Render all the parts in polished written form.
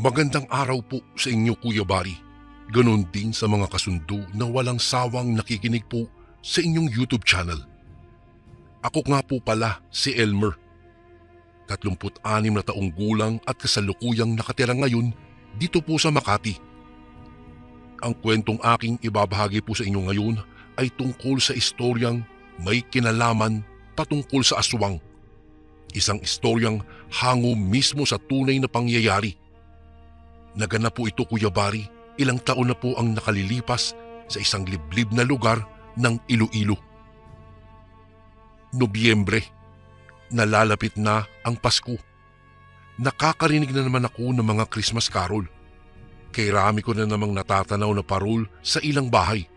Magandang araw po sa inyo, Kuya Bari. Ganon din sa mga kasundo na walang sawang nakikinig po sa inyong YouTube channel. Ako nga po pala si Elmer. 36 na taong gulang at kasalukuyang nakatira ngayon dito po sa Makati. Ang kwentong aking ibabahagi po sa inyo ngayon ay tungkol sa istoryang may kinalaman patungkol sa aswang. Isang istoryang hango mismo sa tunay na pangyayari. Naganap po ito, Kuya Bari, ilang taon na po ang nakalilipas sa isang liblib na lugar ng Iloilo. Nobyembre, nalalapit na ang Pasko. Nakakarinig na naman ako ng mga Christmas carol. Kairami ko na namang natatanaw na parol sa ilang bahay.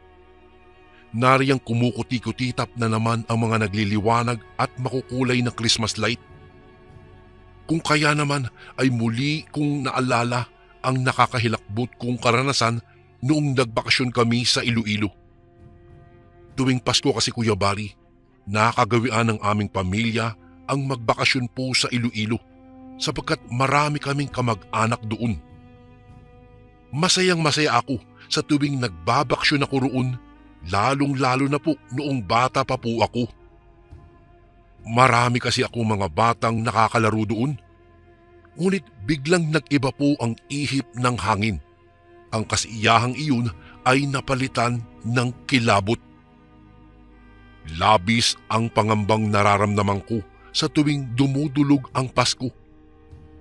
Nariyang kumukuti-kutitap na naman ang mga nagliliwanag at makukulay na Christmas light. Kung kaya naman ay muli kong naalala ang nakakahilakbot kong karanasan noong nagbakasyon kami sa Iloilo. Tuwing Pasko kasi, Kuya Bari, nakagawian ng aming pamilya ang magbakasyon po sa Iloilo sapagkat marami kaming kamag-anak doon. Masayang masaya ako sa tuwing nagbabaksyon ako roon, lalong-lalo na po noong bata pa po ako. Marami kasi akong mga batang nakakalaro doon. Ngunit biglang nag-iba po ang ihip ng hangin. Ang kasiyahang iyon ay napalitan ng kilabot. Labis ang pangambang nararamdaman ko sa tuwing dumudulog ang Pasko.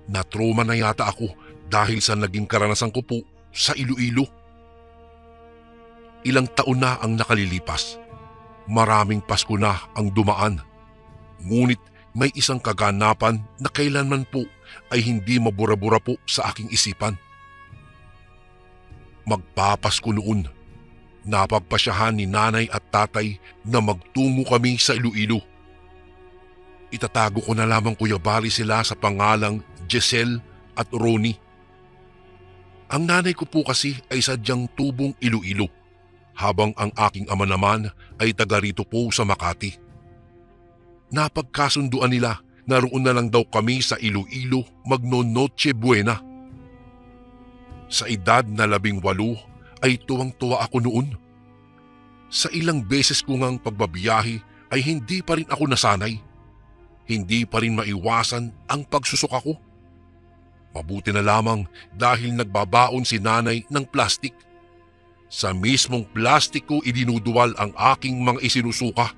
Natroma na yata ako dahil sa naging karanasan ko po sa Iloilo. Ilang taon na ang nakalilipas. Maraming Pasko na ang dumaan. Ngunit may isang kaganapan na kailanman po ay hindi mabura-bura po sa aking isipan. Magpapasko noon. Napagpasyahan ni nanay at tatay na magtungo kami sa Iloilo. Itatago ko na lamang, Kuya Bari, sila sa pangalang Giselle at Ronnie. Ang nanay ko po kasi ay sadyang tubong Iloilo, habang ang aking ama naman ay taga rito po sa Makati. Napagkasunduan nila na roon na lang daw kami sa Iloilo magno-Noche Buena. Sa edad na 18 ay tuwang-tuwa ako noon. Sa ilang beses ko ngang pagbabiyahe ay hindi pa rin ako nasanay. Hindi pa rin maiwasan ang pagsusuka ko. Mabuti na lamang dahil nagbabaon si nanay ng plastik. Sa mismong plastik ko idinuduwal ang aking mga isinusuka.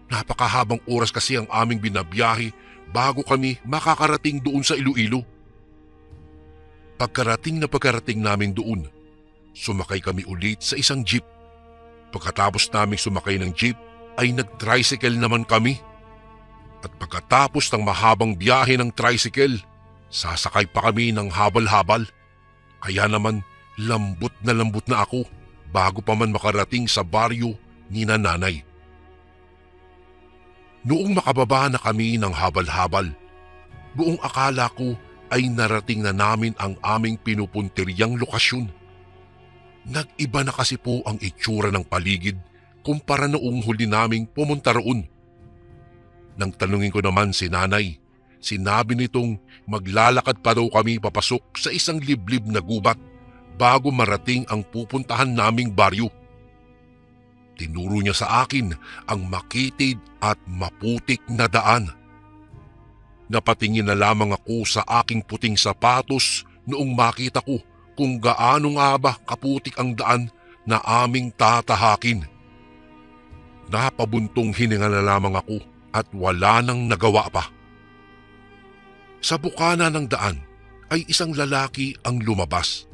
Napakahabang oras kasi ang aming binabiyahe bago kami makakarating doon sa Iloilo. Pagkarating namin doon, sumakay kami ulit sa isang jeep. Pagkatapos naming sumakay ng jeep ay nag-tricycle naman kami. At pagkatapos ng mahabang biyahe ng tricycle, sasakay pa kami ng habal-habal. Kaya naman lambot na ako bago pa man makarating sa baryo ni nanay. Noong makababa na kami ng habal-habal, buong akala ko ay narating na namin ang aming pinupuntiryang lokasyon. Nag-iba na kasi po ang itsura ng paligid kumpara noong huli naming pumunta roon. Nang tanungin ko naman si nanay, sinabi nitong maglalakad pa daw kami papasok sa isang liblib na gubat bago marating ang pupuntahan naming baryo. Tinuro niya sa akin ang makitid at maputik na daan. Napatingin na lamang ako sa aking puting sapatos noong makita ko kung gaano nga ba kaputik ang daan na aming tatahakin. Napabuntong hininga na lamang ako at wala nang nagawa pa. Sa bukana ng daan ay isang lalaki ang lumabas.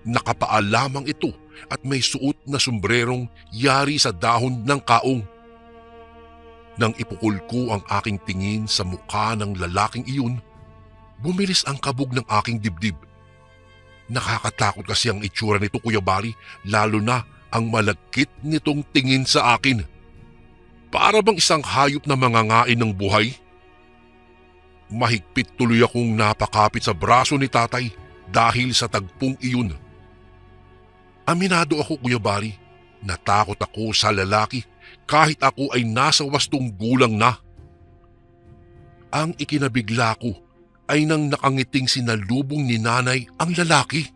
Nakapaa lamang ito at may suot na sombrerong yari sa dahon ng kaong. Nang ipukul ko ang aking tingin sa mukha ng lalaking iyon, bumilis ang kabog ng aking dibdib. Nakakatakot kasi ang itsura nito, Kuya Bari, lalo na ang malagkit nitong tingin sa akin. Para bang isang hayop na mangangain ng buhay? Mahigpit tuloy akong napakapit sa braso ni tatay dahil sa tagpong iyon. Aminado ako, Kuya Bari, natakot ako sa lalaki kahit ako ay nasa 8 gulang na. Ang ikinabigla ko ay nang nakangiting sinalubong ni nanay ang lalaki.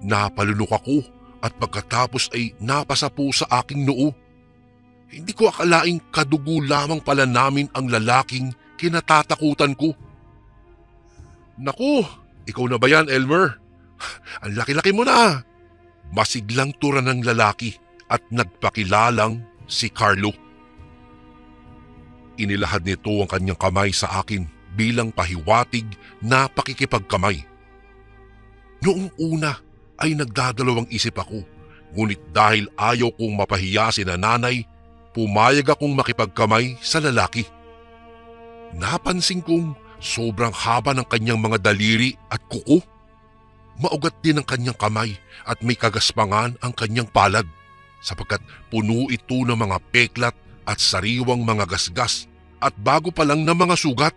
Napalunok ako at pagkatapos ay napasa po sa aking noo. Hindi ko akalaing kadugo lamang pala namin ang lalaking kinatatakutan ko. Naku, ikaw na ba yan, Elmer? Ang laki-laki mo na. Masiglang tura ng lalaki at nagpakilalang si Carlo. Inilahad nito ang kanyang kamay sa akin bilang pahiwatig na pakikipagkamay. Noong una ay nagdadalawang isip ako, ngunit dahil ayaw kong mapahiya si nanay, pumayag akong makipagkamay sa lalaki. Napansin kong sobrang haba ng kanyang mga daliri at kuko. Maugat din ang kanyang kamay at may kagaspangan ang kanyang palad sapagkat puno ito ng mga peklat at sariwang mga gasgas at bago pa lang na mga sugat.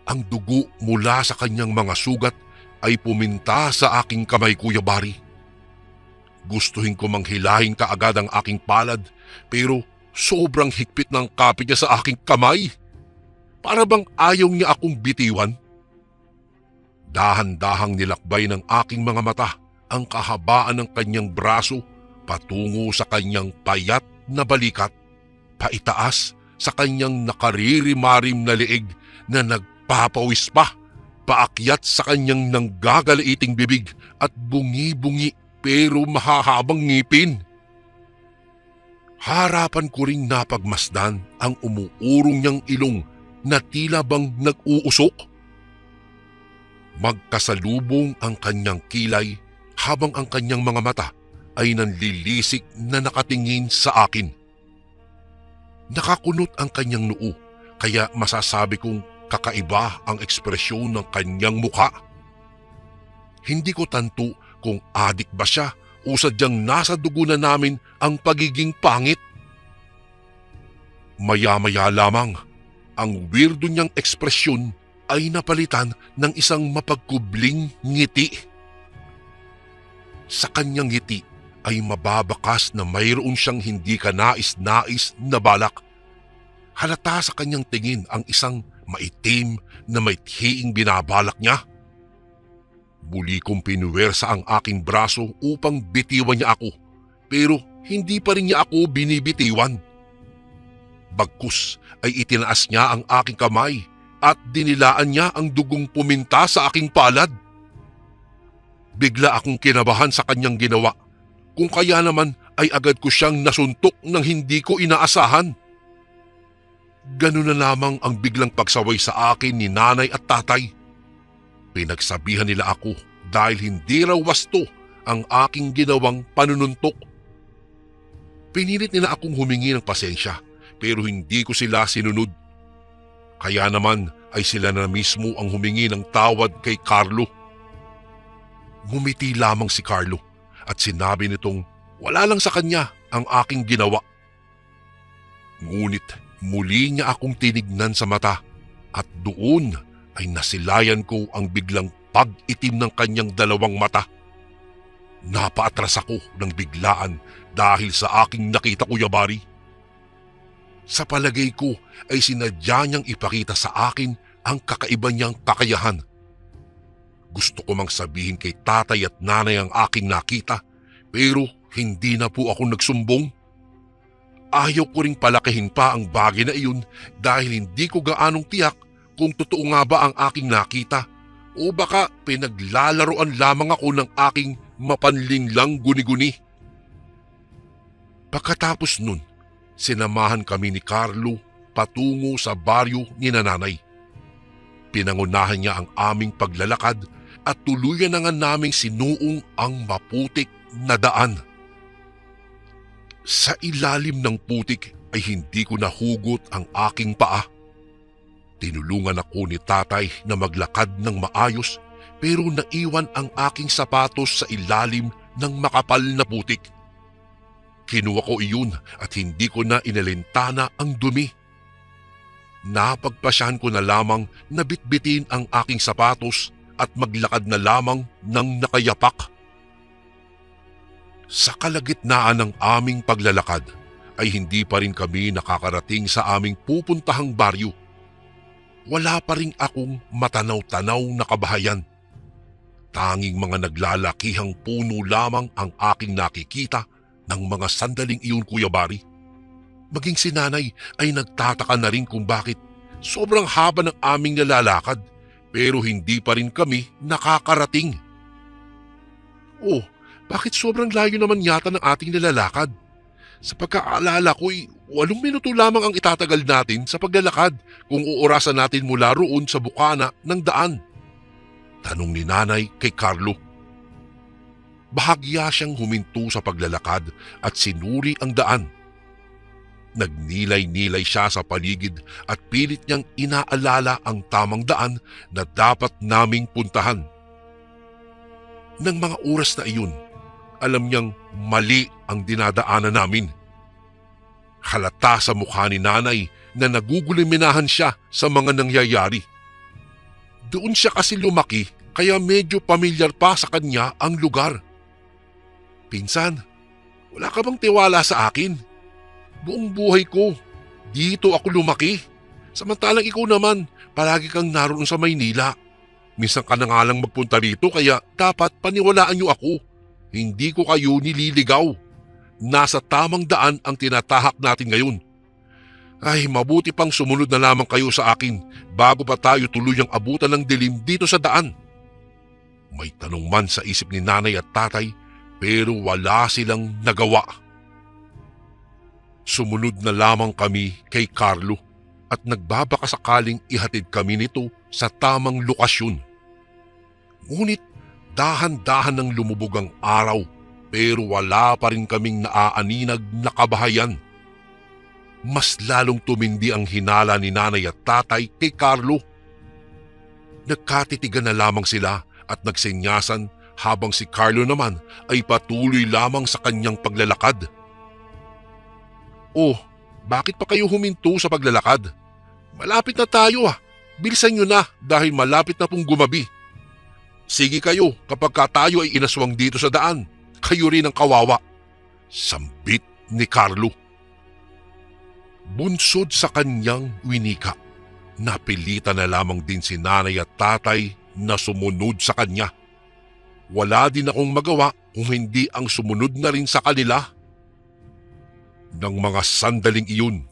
Ang dugo mula sa kanyang mga sugat ay puminta sa aking kamay, Kuya Barry. Gustuhin ko manghilahin kaagad ang aking palad pero sobrang higpit ng kapit niya sa aking kamay. Para bang ayaw niya akong bitiwan. Dahan-dahang nilakbay ng aking mga mata ang kahabaan ng kanyang braso patungo sa kanyang payat na balikat, paitaas sa kanyang nakaririmarim na leeg na nagpapawis pa, paakyat sa kanyang nanggagaliiting bibig at bungi-bungi pero mahahabang ngipin. Harapan ko ring napagmasdan ang umuurong niyang ilong na tila bang nag-uusok. Magkasalubong ang kanyang kilay habang ang kanyang mga mata ay nanlilisik na nakatingin sa akin. Nakakunot ang kanyang noo kaya masasabi kong kakaiba ang ekspresyon ng kanyang mukha. Hindi ko tanto kung adik ba siya o sadyang nasa dugo na namin ang pagiging pangit. Maya-maya lamang, ang weirdo niyang ekspresyon ay napalitan ng isang mapagkubling ngiti. Sa kanyang ngiti ay mababakas na mayroon siyang hindi kanais-nais na balak. Halata sa kanyang tingin ang isang maitim na maithiing binabalak niya. Muli kong pinuwersa ang aking braso upang bitiwan niya ako, pero hindi pa rin niya ako binibitiwan. Bagkus ay itinaas niya ang aking kamay at dinilaan niya ang dugong puminta sa aking palad. Bigla akong kinabahan sa kanyang ginawa, kung kaya naman ay agad ko siyang nasuntok ng hindi ko inaasahan. Ganun na lamang ang biglang pagsaway sa akin ni nanay at tatay. Pinagsabihan nila ako dahil hindi raw wasto ang aking ginawang panununtok. Pinilit nila akong humingi ng pasensya pero hindi ko sila sinunod. Kaya naman ay sila na mismo ang humingi ng tawad kay Carlo. Ngumiti lamang si Carlo at sinabi nitong wala lang sa kanya ang aking ginawa. Ngunit muli niya akong tinignan sa mata at doon ay nasilayan ko ang biglang pag-itim ng kanyang dalawang mata. Napaatras ako ng biglaan dahil sa aking nakita, Kuya Barry. Sa palagay ko ay sinadya niyang ipakita sa akin ang kakaiba niyang kakayahan. Gusto ko mang sabihin kay tatay at nanay ang aking nakita pero hindi na po ako nagsumbong. Ayaw ko ring palakihin pa ang bagay na iyon dahil hindi ko gaanong tiyak kung totoo nga ba ang aking nakita o baka pinaglalaroan lamang ako ng aking mapanlinlang guni-guni. Pagkatapos nun, sinamahan kami ni Carlo patungo sa baryo ni nanay. Pinangunahan niya ang aming paglalakad at tuluyan na nga naming sinuong ang maputik na daan. Sa ilalim ng putik ay hindi ko nahugot ang aking paa. Tinulungan ako ni tatay na maglakad ng maayos pero naiwan ang aking sapatos sa ilalim ng makapal na putik. Kinuha ko iyon at hindi ko na inalintana ang dumi. Napagpasyahan ko na lamang na bitbitin ang aking sapatos at maglakad na lamang ng nakayapak. Sa kalagitnaan ng aming paglalakad ay hindi pa rin kami nakakarating sa aming pupuntahang baryo. wala pa rin akong matanaw-tanaw na kabahayan. Tanging mga naglalakihang puno lamang ang aking nakikita ng mga sandaling iyon, Kuya Bari. Maging si Nanay ay nagtataka na rin kung bakit sobrang haba ng aming nalalakad pero hindi pa rin kami nakakarating. Oh, bakit sobrang layo naman yata ng ating nalalakad? Sa pagkaalala ko'y 8 minuto lamang ang itatagal natin sa paglalakad kung uurasan natin mula roon sa bukana ng daan. Tanong ni Nanay kay Carlo. Bahagya siyang huminto sa paglalakad at sinuri ang daan. Nagnilay-nilay siya sa paligid at pilit niyang inaalala ang tamang daan na dapat naming puntahan. Nang mga oras na iyon, alam niyang mali ang dinadaanan namin. Halata sa mukha ni Nanay na naguguliminahan siya sa mga nangyayari. Doon siya kasi lumaki kaya medyo pamilyar pa sa kanya ang lugar. Pinsan, wala ka bang tiwala sa akin? Buong buhay ko, dito ako lumaki. Samantalang ikaw naman, palagi kang naroon sa Maynila. Minsan ka na nga lang magpunta rito kaya dapat paniwalaan niyo ako. Hindi ko kayo nililigaw. Nasa tamang daan ang tinatahak natin ngayon. Ay, mabuti pang sumunod na lamang kayo sa akin bago pa tayo tuluyang abutan ng dilim dito sa daan. May tanong man sa isip ni Nanay at Tatay pero wala silang nagawa. Sumunod na lamang kami kay Carlo at nagbabakasakaling ihatid kami nito sa tamang lokasyon. Ngunit dahan-dahan nang lumubog ang araw pero wala pa rin kaming naaaninag na kabahayan. Mas lalong tumindi ang hinala ni Nanay at Tatay kay Carlo. Nagkatitigan na lamang sila at nagsenyasan habang si Carlo naman ay patuloy lamang sa kanyang paglalakad. Oh, bakit pa kayo huminto sa paglalakad? Malapit na tayo ah. Bilisan nyo na dahil malapit na pong gumabi. Sige kayo kapag tayo ay inaswang dito sa daan. Kayo rin ang kawawa. Sambit ni Carlo. Bunsod sa kanyang winika, napilitan na lamang din si Nanay at Tatay na sumunod sa kanya. Wala din akong magawa kung hindi ang sumunod na rin sa kanila. Nang mga sandaling iyon,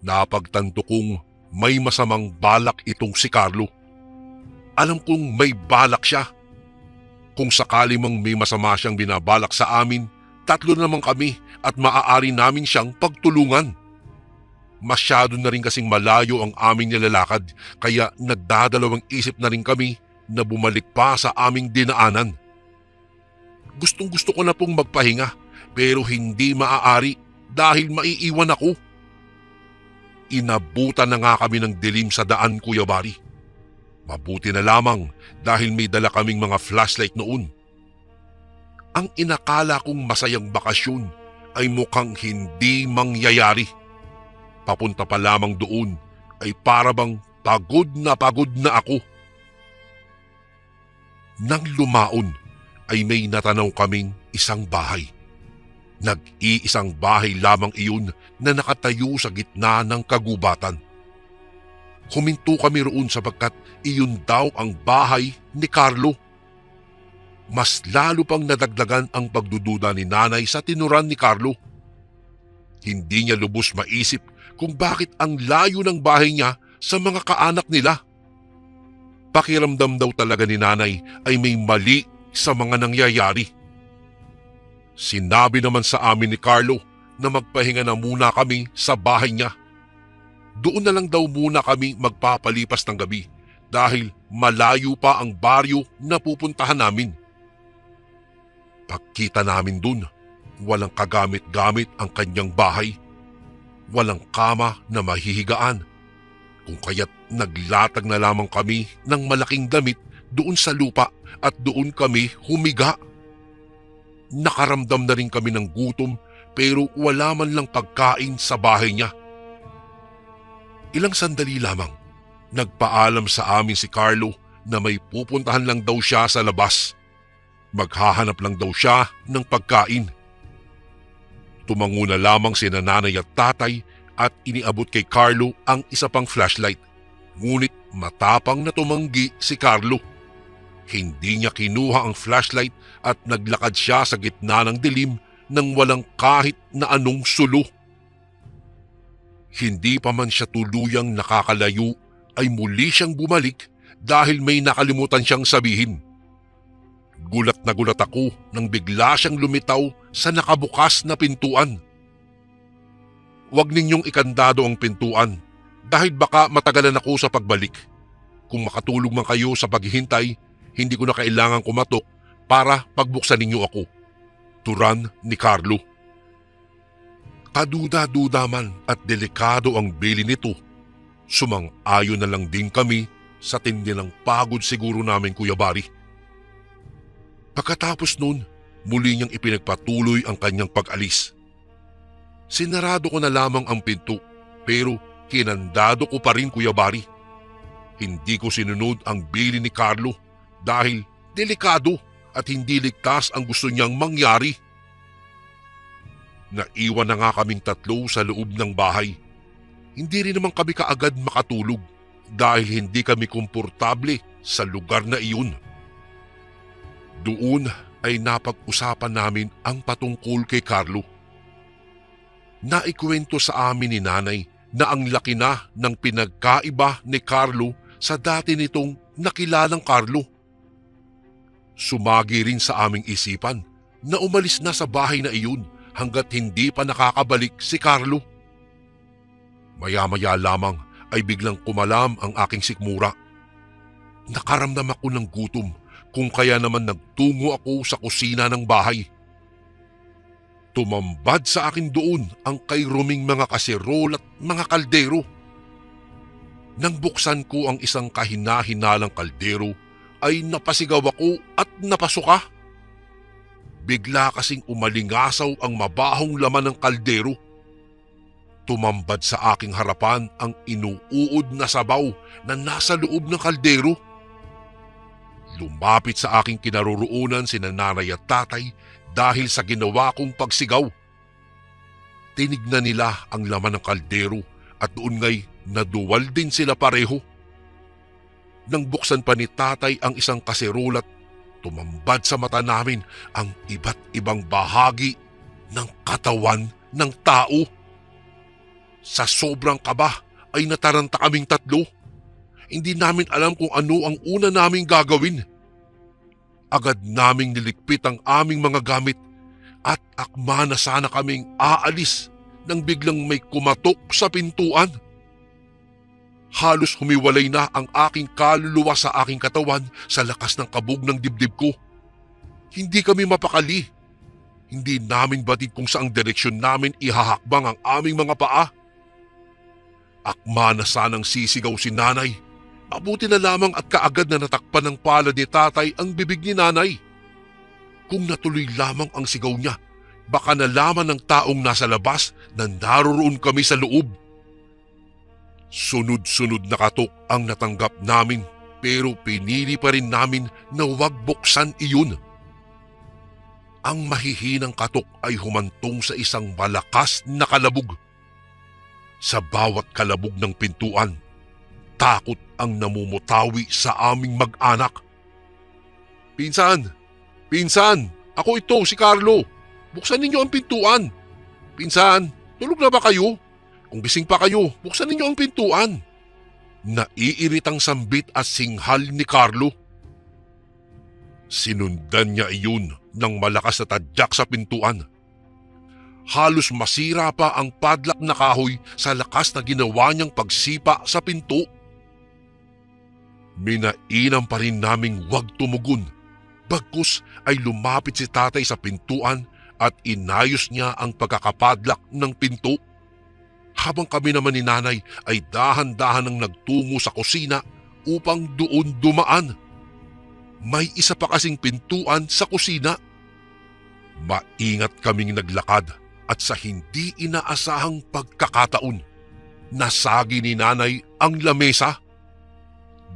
napagtanto kong may masamang balak itong si Carlo. Alam kong may balak siya. Kung sakali mang may masama siyang binabalak sa amin, 3 naman kami at maaari namin siyang pagtulungan. Masyado na rin kasing malayo ang aming nilalakad kaya nagdadalawang isip na rin kami na bumalik pa sa aming dinaanan. Gustong-gusto ko na pong magpahinga pero hindi maaari dahil maiiwan ako. Inabutan na nga kami ng dilim sa daan, Kuya Bari. Mabuti na lamang dahil may dala kaming mga flashlight noon. Ang inakala kong masayang bakasyon ay mukhang hindi mangyayari. Papunta pa lamang doon ay para bang pagod na ako. Nang lumaon ay may natanaw kaming isang bahay. Nag-iisang bahay lamang iyon na nakatayo sa gitna ng kagubatan. Huminto kami roon sapagkat iyon daw ang bahay ni Carlo. Mas lalo pang nadagdagan ang pagdududa ni Nanay sa tinuran ni Carlo. Hindi niya lubos maisip kung bakit ang layo ng bahay niya sa mga kaanak nila. Pakiramdam daw talaga ni Nanay ay may mali sa mga nangyayari. Sinabi naman sa amin ni Carlo na magpahinga na muna kami sa bahay niya. Doon na lang daw muna kami magpapalipas ng gabi dahil malayo pa ang baryo na pupuntahan namin. Pagkita namin dun, walang kagamit-gamit ang kanyang bahay. Walang kama na mahihigaan. Kung kaya't naglatag na lamang kami ng malaking damit doon sa lupa at doon kami humiga. Nakaramdam na rin kami ng gutom pero wala man lang pagkain sa bahay niya. Ilang sandali lamang, nagpaalam sa amin si Carlo na may pupuntahan lang daw siya sa labas. Maghahanap lang daw siya ng pagkain. Tumango na lamang sina Nanay at Tatay at iniabot kay Carlo ang isa pang flashlight. Ngunit Matapang na tumanggi si Carlo. Hindi niya kinuha ang flashlight at naglakad siya sa gitna ng dilim nang walang kahit na anong sulo. Hindi pa man siya tuluyang nakakalayo ay muli siyang bumalik dahil may nakalimutan siyang sabihin. Gulat na gulat ako nang bigla siyang lumitaw sa nakabukas na pintuan. Huwag ninyong ikandado ang pintuan dahil baka matagalan ako sa pagbalik. Kung makatulog man kayo sa paghihintay, hindi ko na kailangan kumatok para pagbuksan ninyo ako. Turan ni Carlo. Kaduda-duda man at delikado ang bili nito. Sumang-ayon na lang din kami sa tindi ng pagod siguro namin, Kuya Bari. Pagkatapos nun, muli niyang ipinagpatuloy ang kanyang pag-alis. Sinarado ko na lamang ang pinto pero kinandado ko pa rin, Kuya Bari. Hindi ko sinunod ang bili ni Carlo dahil delikado at hindi ligtas ang gusto niyang mangyari. Naiwan na nga kaming tatlo sa loob ng bahay. Hindi rin naman kami kaagad makatulog dahil hindi kami komportable sa lugar na iyon. Doon ay napag-usapan namin ang patungkol kay Carlo. Naikwento sa amin ni Nanay na ang laki na ng pinagkaiba ni Carlo sa dati nitong nakilalang Carlo. Sumagi rin sa aming isipan na umalis na sa bahay na iyon hanggat hindi pa nakakabalik si Carlo. Maya-maya lamang ay biglang kumalam ang aking sikmura. Nakaramdam ako ng gutom kung kaya naman nagtungo ako sa kusina ng bahay. Tumambad sa akin doon ang kairuming mga kaserol at mga kaldero. Nang buksan ko ang isang kahina-hinalang kaldero ay napasigaw ako at napasuka. Bigla kasing umalingasaw ang mabahong laman ng kaldero. Tumambad sa aking harapan ang inuuod na sabaw na nasa loob ng kaldero. Lumapit sa aking kinaroroonan sina Nanay at Tatay dahil sa ginawa kong pagsigaw. Tinignan nila ang laman ng kaldero at doon nga'y naduwal din sila pareho. Nang buksan pa ni Tatay ang isang kaserolat, tumambad sa mata namin ang iba't ibang bahagi ng katawan ng tao. Sa sobrang kaba ay nataranta kaming tatlo. Hindi namin alam kung ano ang una naming gagawin. Agad naming niligpit ang aming mga gamit at akma na sana kaming aalis nang biglang may kumatok sa pintuan. Halos humiwalay na ang aking kaluluwa sa aking katawan sa lakas ng kabog ng dibdib ko. Hindi kami mapakali. Hindi namin batid kung saang direksyon namin ihahakbang ang aming mga paa. Akma na sanang sisigaw si Nanay. Mabuti na lamang at kaagad na natakpan ng palad ni Tatay ang bibig ni Nanay. Kung natuloy lamang ang sigaw niya, baka nalaman ng taong nasa labas na naroroon kami sa loob. Sunod-sunod na katok ang natanggap namin pero pinili pa rin namin na huwag buksan iyon. Ang mahihinang katok ay humantong sa isang malakas na kalabog. Sa bawat kalabog ng pintuan, takot ang namumutawi sa aming mag-anak. Pinsan! Pinsan! Ako ito, si Carlo! Buksan ninyo ang pintuan! Pinsan! Tulog na ba kayo? Kung gising pa kayo, buksan ninyo ang pintuan! Naiiritang sambit at singhal ni Carlo. Sinundan niya iyon ng malakas na tadyak sa pintuan. Halos masira pa ang padlak na kahoy sa lakas na ginawa niyang pagsipa sa pinto. Minainam pa rin naming huwag tumugon. Bagkus ay lumapit si Tatay sa pintuan at inayos niya ang pagkakapadlak ng pinto. Habang kami naman ni Nanay ay dahan-dahan ang nagtungo sa kusina upang doon dumaan. May isa pa kasing pintuan sa kusina. Maingat kaming naglakad at sa hindi inaasahang pagkakataon, nasagi ni Nanay ang lamesa.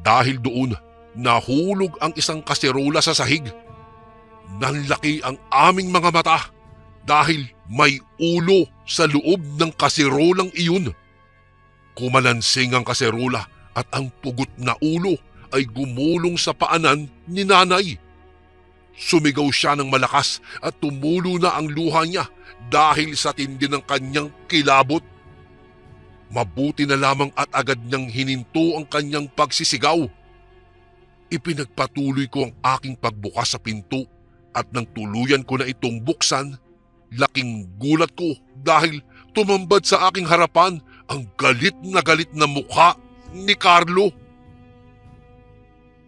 Dahil doon, nahulog ang isang kaserola sa sahig. Nanlaki ang aming mga mata dahil may ulo sa loob ng kaserolang iyon. Kumalansing ang kaserola at ang pugot na ulo ay gumulong sa paanan ni nanay. Sumigaw siya ng malakas at tumulo na ang luha niya dahil sa tindi ng kanyang kilabot. Mabuti na lamang at agad niyang hininto ang kanyang pagsisigaw. Ipinagpatuloy ko ang aking pagbukas sa pinto at nang tuluyan ko na itong buksan, laking gulat ko dahil tumambad sa aking harapan ang galit na mukha ni Carlo.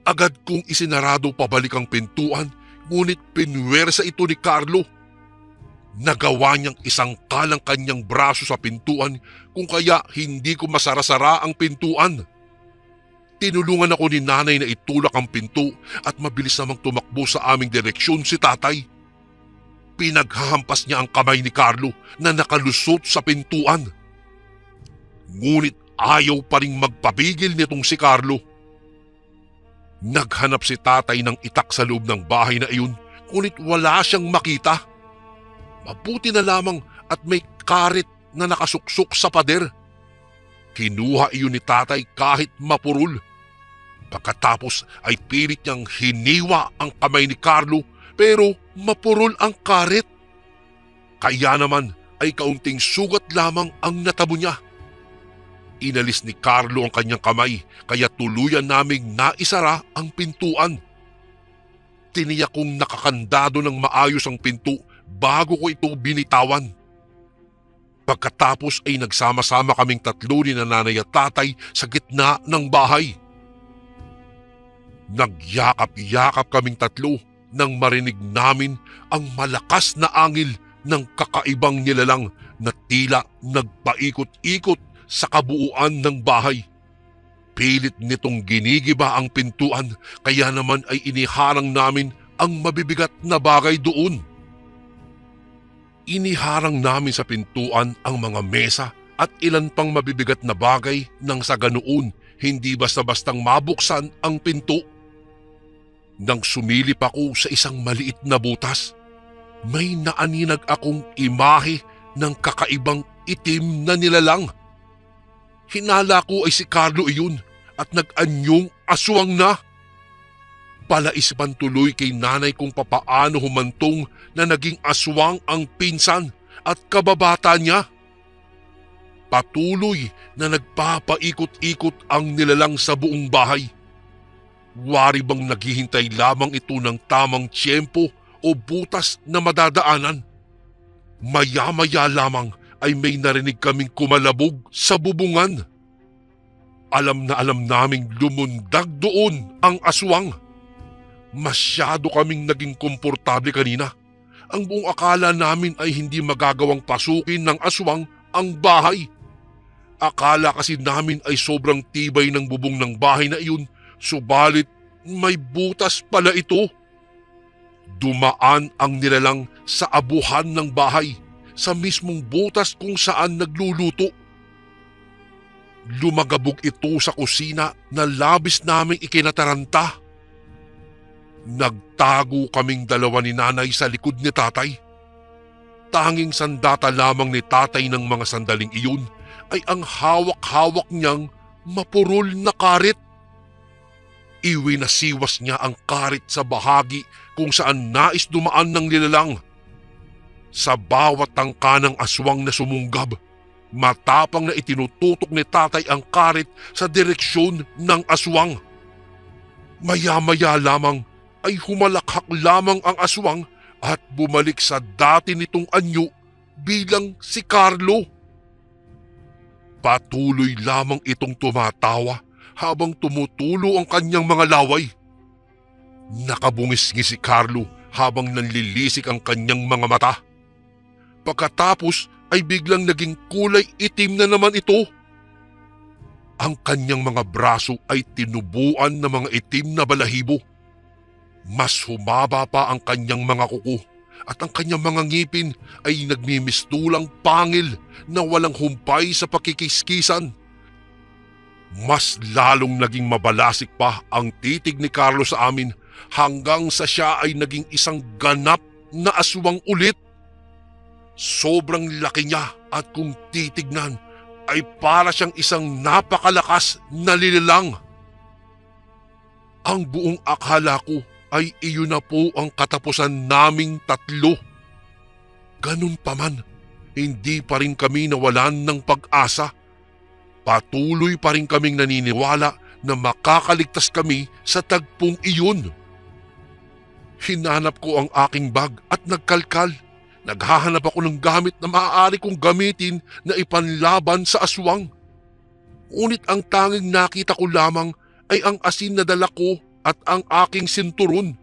Agad kong isinarado pabalik ang pintuan, ngunit pinwersa ito ni Carlo. Nagawa niyang isangkal ang kanyang braso sa pintuan kung kaya hindi ko masara-sara ang pintuan. Tinulungan ako ni nanay na itulak ang pinto at mabilis namang tumakbo sa aming direksyon si tatay. Pinaghahampas niya ang kamay ni Carlo na nakalusot sa pintuan. Ngunit ayaw pa ring magpapigil nitong si Carlo. Naghanap si tatay ng itak sa loob ng bahay na iyon, ngunit wala siyang makita. Mabuti na lamang at may karit na nakasuksok sa pader. Kinuha iyon ni tatay kahit mapurol. Pagkatapos ay pilit niyang hiniwa ang kamay ni Carlo pero mapurol ang karit. Kaya naman ay kaunting sugat lamang ang natamo niya. Inalis ni Carlo ang kanyang kamay kaya tuluyan naming naisara ang pintuan. Tiniyak kong nakakandado ng maayos ang pinto bago ko ito binitawan. Pagkatapos ay nagsama-sama kaming tatlo ni nanay at tatay sa gitna ng bahay. Nagyakap-yakap kaming tatlo nang marinig namin ang malakas na angil ng kakaibang nilalang na tila nagpaikot-ikot sa kabuuan ng bahay. Pilit nitong ginigiba ang pintuan kaya naman ay iniharang namin ang mabibigat na bagay doon. Iniharang namin sa pintuan ang mga mesa at ilan pang mabibigat na bagay nang sa ganoon hindi basta-bastang mabuksan ang pinto. Nang sumilip ako sa isang maliit na butas, may naaninag akong imahe ng kakaibang itim na nilalang. Hinala ko ay si Carlo iyon at nag-anyong aswang na. Palaisipan tuloy kay nanay kung papaano humantong na naging aswang ang pinsan at kababata niya. Patuloy na nagpapaikot-ikot ang nilalang sa buong bahay. Wari bang naghihintay lamang ito ng tamang tiyempo o butas na madadaanan? Maya-maya lamang ay may narinig kaming kumalabog sa bubungan. Alam na alam naming lumundag doon ang aswang. Masyado kaming naging komportable kanina. Ang buong akala namin ay hindi magagawang pasukin ng aswang ang bahay. Akala kasi namin ay sobrang tibay ng bubong ng bahay na iyon, subalit may butas pala ito. Dumaan ang nilalang sa abuhan ng bahay, sa mismong butas kung saan nagluluto. Lumagabog ito sa kusina na labis naming ikinataranta. Nagtago kaming dalawa ni nanay sa likod ni tatay. Tanging sandata lamang ni tatay ng mga sandaling iyon ay ang hawak-hawak niyang mapurol na karit. Iwinasiwas niya ang karit sa bahagi kung saan nais dumaan ng nilalang. Sa bawat tangka ng aswang na sumunggab, matapang na itinututok ni tatay ang karit sa direksyon ng aswang. Maya-maya lamang ay humalakhak lamang ang aswang at bumalik sa dati nitong anyo bilang si Carlo. Patuloy lamang itong tumatawa habang tumutulo ang kanyang mga laway. Nakabungis si Carlo habang nanlilisik ang kanyang mga mata. Pagkatapos ay biglang naging kulay itim na naman ito. Ang kanyang mga braso ay tinubuan ng mga itim na balahibo. Mas humaba pa ang kanyang mga kuko at ang kanyang mga ngipin ay nagmimistulang pangil na walang humpay sa pakikiskisan. Mas lalong naging mabalasik pa ang titig ni Carlo sa amin hanggang sa siya ay naging isang ganap na aswang ulit. Sobrang laki niya at kung titignan, ay para siyang isang napakalakas na nilalang. Ang buong akala ko ay iyon na po ang katapusan naming tatlo. Ganun pa man, hindi pa rin kami nawalan ng pag-asa. Patuloy pa rin kaming naniniwala na makakaligtas kami sa tagpong iyon. Hinanap ko ang aking bag at nagkalkal. Naghahanap ako ng gamit na maaari kong gamitin na ipanlaban sa aswang. Ngunit ang tanging nakita ko lamang ay ang asin na dala ko at ang aking sinturon.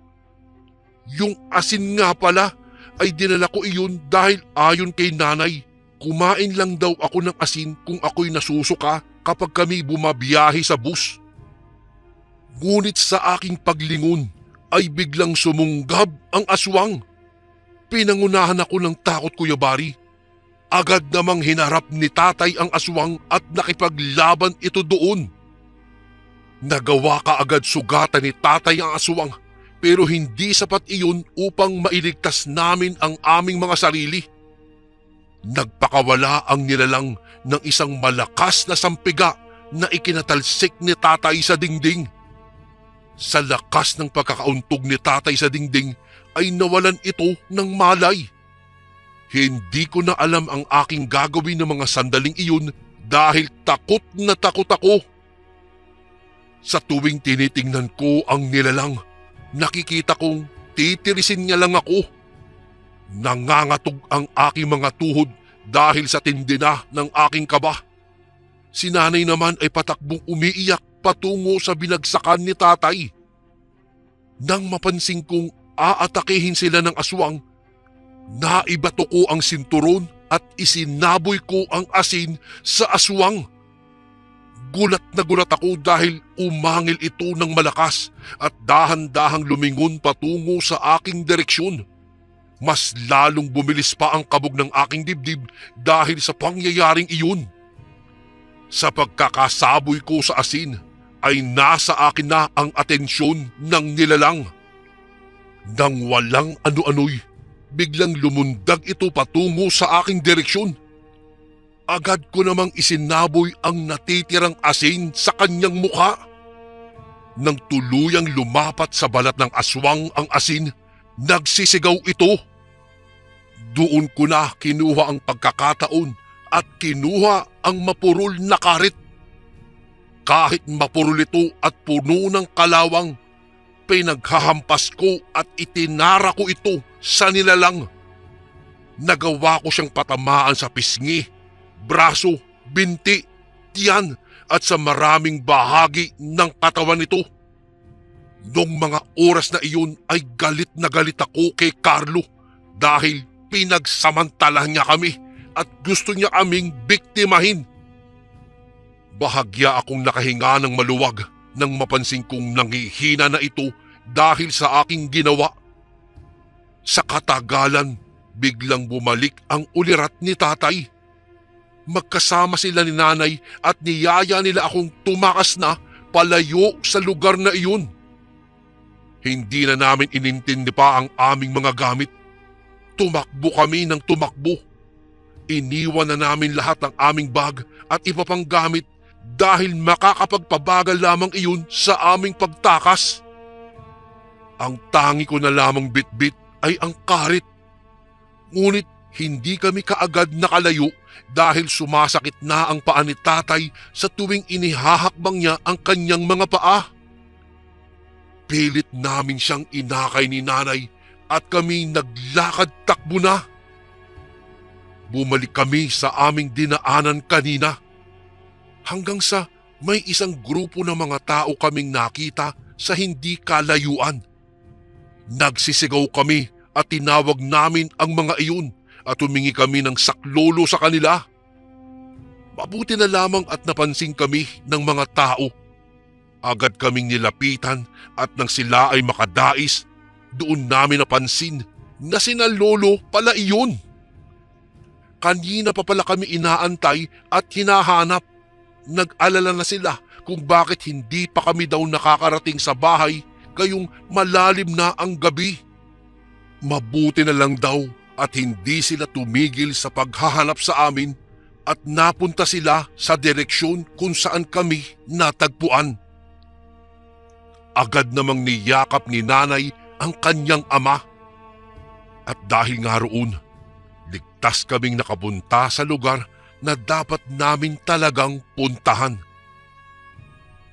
Yung asin nga pala ay dinala ko iyon dahil ayon kay nanay, kumain lang daw ako ng asin kung ako'y nasusuka kapag kami bumabiyahe sa bus. Ngunit sa aking paglingon ay biglang sumunggab ang aswang. Pinangunahan ako ng takot, Kuya Bari. Agad namang hinarap ni tatay ang aswang at nakipaglaban ito doon. Nagawa kaagad sugatan ni tatay ang aswang, pero hindi sapat iyon upang mailigtas namin ang aming mga sarili. Nagpakawala ang nilalang ng isang malakas na sampiga na ikinatalsik ni tatay sa dingding. Sa lakas ng pagkakauntog ni tatay sa dingding ay nawalan ito ng malay. Hindi ko na alam ang aking gagawin ng mga sandaling iyon dahil takot na takot ako. Sa tuwing tinitingnan ko ang nilalang, nakikita kong titirisin niya lang ako. Nangangatog ang aking mga tuhod dahil sa tindi na ng aking kaba. Si nanay naman ay patakbong umiiyak patungo sa binagsakan ni tatay. Nang mapansin kong aatakehin sila ng aswang, naibato ko ang sinturon at isinaboy ko ang asin sa aswang. Gulat na gulat ako dahil umangil ito ng malakas at dahan-dahang lumingon patungo sa aking direksyon. Mas lalong bumilis pa ang kabog ng aking dibdib dahil sa pangyayaring iyon. Sa pagkakasaboy ko sa asin ay nasa akin na ang atensyon ng nilalang. Nang walang ano-ano'y, biglang lumundag ito patungo sa aking direksyon. Agad ko namang isinaboy ang natitirang asin sa kanyang mukha. Nang tuluyang lumapat sa balat ng aswang ang asin, nagsisigaw ito. Doon ko na kinuha ang pagkakataon at kinuha ang mapurol na karit. Kahit mapurol ito at puno ng kalawang, pinaghahampas ko at itinara ko ito sa nilalang. Nagawa ko siyang patamaan sa pisngi, braso, binti, tiyan at sa maraming bahagi ng katawan nito. Noong mga oras na iyon ay galit na galit ako kay Carlo dahil pinagsamantalahan niya kami at gusto niya aming biktimahin. Bahagya akong nakahinga ng maluwag nang mapansin kong nanghihina na ito dahil sa aking ginawa. Sa katagalan, biglang bumalik ang ulirat ni tatay. Magkasama sila ni nanay at niyaya nila akong tumakas na palayo sa lugar na iyon. Hindi na namin inintindi pa ang aming mga gamit. Tumakbo kami ng tumakbo. Iniwan na namin lahat ng aming bag at iba pang gamit dahil makakapagpabagal lamang iyon sa aming pagtakas. Ang tangi ko na lamang bitbit ay ang karit. Ngunit hindi kami kaagad nakalayo dahil sumasakit na ang paa ni tatay sa tuwing inihahakbang niya ang kanyang mga paa. Pilit namin siyang inakay ni nanay at kami naglakad takbo na. Bumalik kami sa aming dinaanan kanina. Hanggang sa may isang grupo ng mga tao kaming nakita sa hindi kalayuan. Nagsisigaw kami at tinawag namin ang mga iyon at humingi kami ng saklolo sa kanila. Mabuti na lamang at napansin kami ng mga tao. Agad kaming nilapitan at nang sila ay makadais, doon namin napansin na sina lolo pala iyon. Kanina pa pala kami inaantay at hinahanap. Nag-alala na sila kung bakit hindi pa kami daw nakakarating sa bahay gayong malalim na ang gabi. Mabuti na lang daw at hindi sila tumigil sa paghahanap sa amin at napunta sila sa direksyon kung saan kami natagpuan. Agad namang niyakap ni nanay ang kanyang ama. At dahil nga roon, ligtas kaming nakapunta sa lugar na dapat namin talagang puntahan.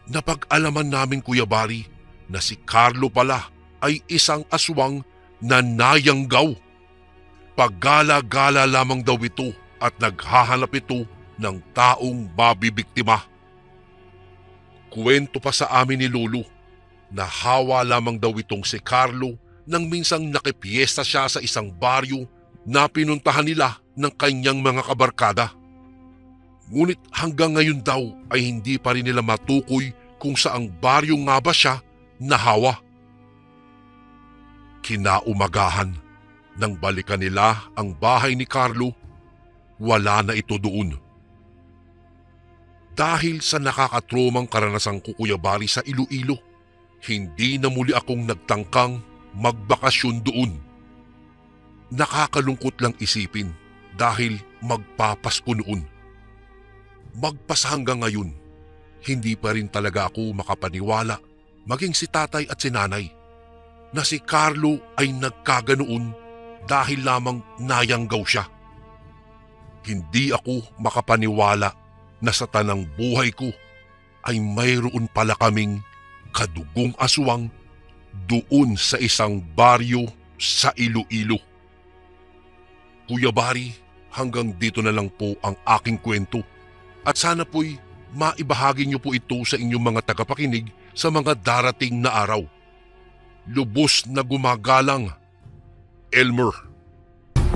Napag-alaman namin, Kuya Bari, na si Carlo pala ay isang aswang na nayanggaw. Paggala-gala lamang daw ito at naghahanap ito ng taong mabibiktima. Kwento pa sa amin ni Lolo na hawa lamang daw itong si Carlo nang minsang nakipiesta siya sa isang baryo na pinuntahan nila ng kanyang mga kabarkada. Ngunit hanggang ngayon daw ay hindi pa rin nila matukoy kung saang baryo nga ba siya nahawa. Kinaumagahan, nang balikan nila ang bahay ni Carlo, wala na ito doon. Dahil sa nakakatromang karanasang ko, Kuya Bari, sa Iloilo, hindi na muli akong nagtangkang magbakasyon doon. Nakakalungkot lang isipin dahil magpapasko noon. Magpas hanggang ngayon, hindi pa rin talaga ako makapaniwala, maging si tatay at si nanay, na si Carlo ay nagkaganoon dahil lamang nayanggaw siya. Hindi ako makapaniwala na sa tanang buhay ko ay mayroon pala kaming kadugong aswang doon sa isang baryo sa Iloilo. Kuya Bari, hanggang dito na lang po ang aking kwento at sana po'y maibahagi niyo po ito sa inyong mga tagapakinig sa mga darating na araw. Lubos na gumagalang, Elmer.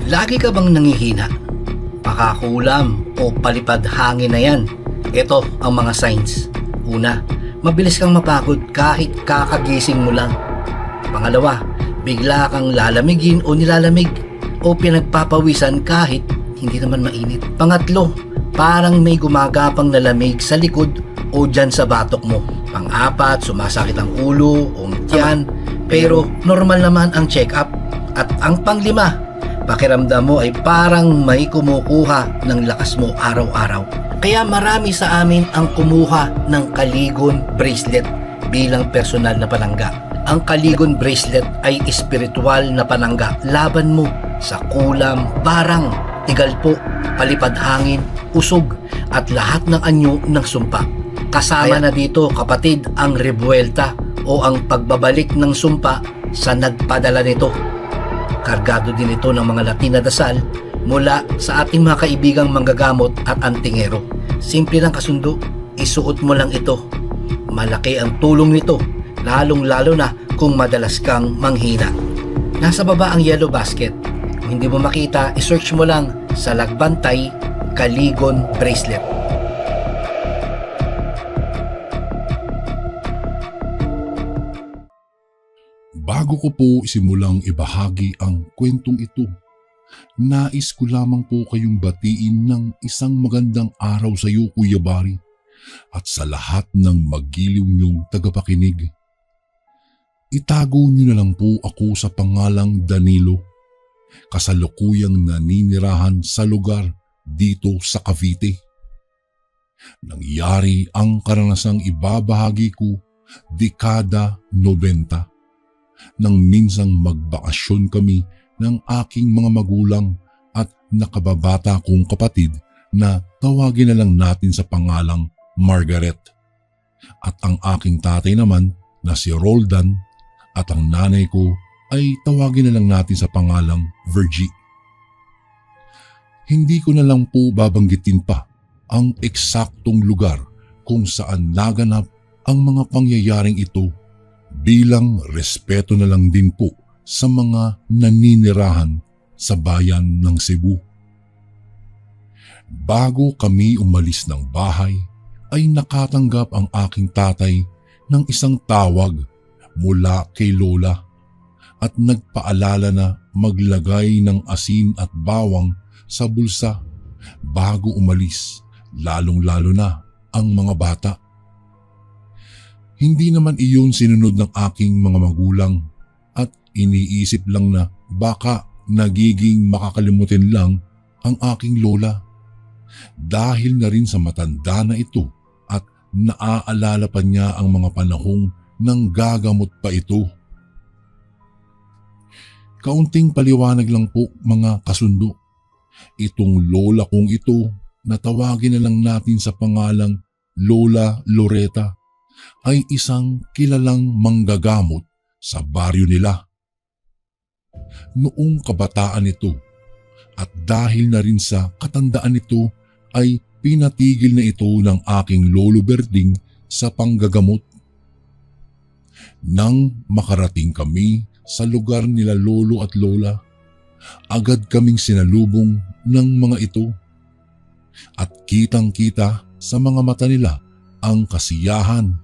Lagi ka bang nangihina? Pakakulam o palipad hangin na yan. Ito ang mga signs. Una, mabilis kang mapagod kahit kakagising mo lang. Pangalawa, bigla kang lalamigin o nilalamig o pinagpapawisan kahit hindi naman mainit. Pangatlo, parang may gumagapang na lamig sa likod o dyan sa batok mo. Pang-apat, sumasakit ang ulo o tiyan pero normal naman ang check-up. At ang panglima, pakiramdam mo ay parang may kumukuha ng lakas mo araw-araw. Kaya marami sa amin ang kumuha ng Kaligon bracelet bilang personal na panangga. Ang Kaligon bracelet ay espiritual na panangga laban mo sa kulam, barang, tigalpo, palipad hangin, usog at lahat ng anyo ng sumpa. Kasama na dito, kapatid, ang rebuelta o ang pagbabalik ng sumpa sa nagpadala nito. Kargado din ito ng mga Latin na dasal mula sa ating mga kaibigang manggagamot at antingero. Simple lang kasundo, isuot mo lang ito. Malaki ang tulong nito, lalong-lalo na kung madalas kang manghina. Nasa baba ang yellow basket. Kung hindi mo makita, isearch mo lang sa Lagbantay Kaligon Bracelet. Bago ko po simulang ibahagi ang kwentong ito, nais ko lamang po kayong batiin ng isang magandang araw sa iyo, Kuya Bari, at sa lahat ng magiliw niyong tagapakinig. Itago niyo na lang po ako sa pangalang Danilo, kasalukuyang naninirahan sa lugar dito sa Cavite. Nangyari ang karanasang ibabahagi ko dekada 90. Nang minsang magbakasyon kami ng aking mga magulang at nakababata kong kapatid na tawagin na lang natin sa pangalang Margaret. At ang aking tatay naman na si Roldan at ang nanay ko ay tawagin na lang natin sa pangalang Virgie. Hindi ko na lang po babanggitin pa ang eksaktong lugar kung saan naganap ang mga pangyayaring ito bilang respeto na lang din po sa mga naninirahan sa bayan ng Cebu. Bago kami umalis ng bahay ay nakatanggap ang aking tatay ng isang tawag mula kay Lola at nagpaalala na maglagay ng asin at bawang sa bulsa bago umalis, lalong-lalo na ang mga bata. Hindi naman iyon sinunod ng aking mga magulang at iniisip lang na baka nagiging makakalimutin lang ang aking lola. Dahil na rin sa matanda na ito at naaalala pa niya ang mga panahong nang gagamot pa ito. Kaunting paliwanag lang po mga kasundo. Itong lola kong ito na tawagin na lang natin sa pangalang Lola Loreta ay isang kilalang manggagamot sa baryo nila. Noong kabataan nito at dahil na rin sa katandaan nito ay pinatigil na ito ng aking lolo Berding sa panggagamot. Nang makarating kami sa lugar nila lolo at lola, agad kaming sinalubong ng mga ito at kitang-kita sa mga mata nila ang kasiyahan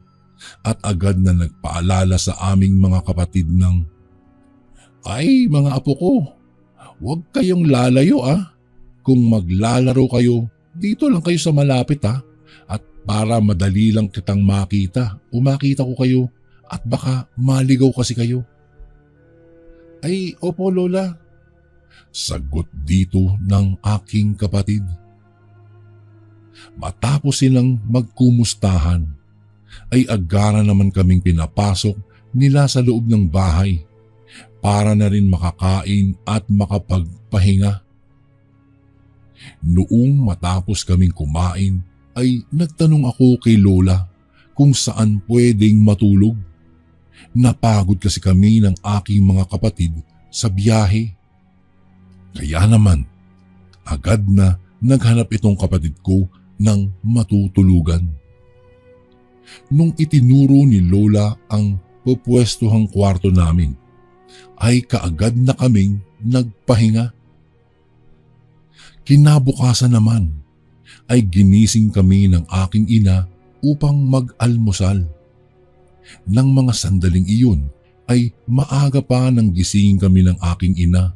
at agad na nagpaalala sa aming mga kapatid ng, "Ay mga apo ko, huwag kayong lalayo ah. Kung maglalaro kayo, dito lang kayo sa malapit ah. At para madali lang kitang makita o makita ko kayo at baka maligaw kasi kayo." "Ay opo lola," sagot dito ng aking kapatid. Matapos silang magkumustahan, ay agara naman kaming pinapasok nila sa loob ng bahay para na rin makakain at makapagpahinga. Noong matapos kaming kumain ay nagtanong ako kay lola kung saan pwedeng matulog. Napagod kasi kami ng aking mga kapatid sa biyahe. Kaya naman, agad na naghanap itong kapatid ko ng matutulugan. Nung itinuro ni lola ang pupwestuhang kwarto namin, ay kaagad na kaming nagpahinga. Kinabukasan naman ay ginising kami ng aking ina upang mag-almusal. Nang mga sandaling iyon ay maaga pa nang gisingin kami ng aking ina.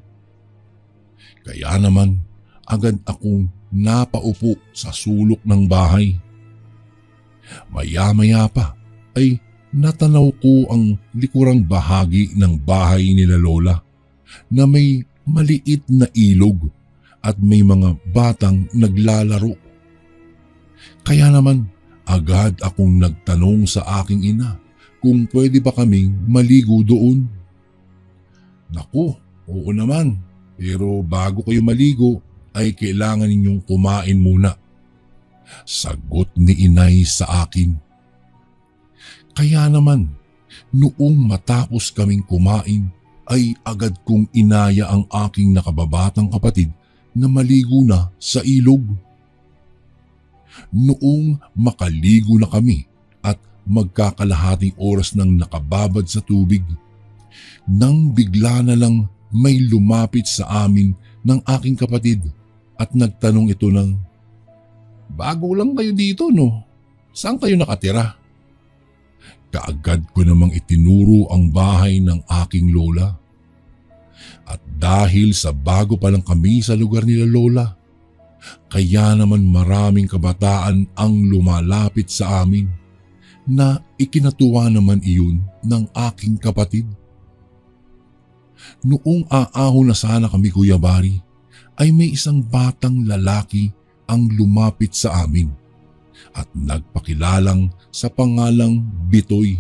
Kaya naman agad akong napaupo sa sulok ng bahay. Maya-maya pa ay natanaw ko ang likurang bahagi ng bahay nila lola na may maliit na ilog at may mga batang naglalaro. Kaya naman agad akong nagtanong sa aking ina kung pwede ba kaming maligo doon. "Naku, oo naman, pero bago kayo maligo ay kailangan ninyong kumain muna," sagot ni inay sa akin. Kaya naman, noong matapos kaming kumain ay agad kong inaya ang aking nakababatang kapatid na maligo na sa ilog. Noong makaligo na kami at magkakalahating oras nang nakababad sa tubig, nang bigla na lang may lumapit sa amin ng aking kapatid at nagtanong ito ng, "Bago lang kayo dito no? Saan kayo nakatira?" Kaagad ko namang itinuro ang bahay ng aking lola. At dahil sa bago pa lang kami sa lugar nila lola, kaya naman maraming kabataan ang lumalapit sa amin na ikinatuwa naman iyon ng aking kapatid. Noong aahon na sana kami Kuya Bari, ay may isang batang lalaki ang lumapit sa amin at nagpakilalang sa pangalang Bitoy.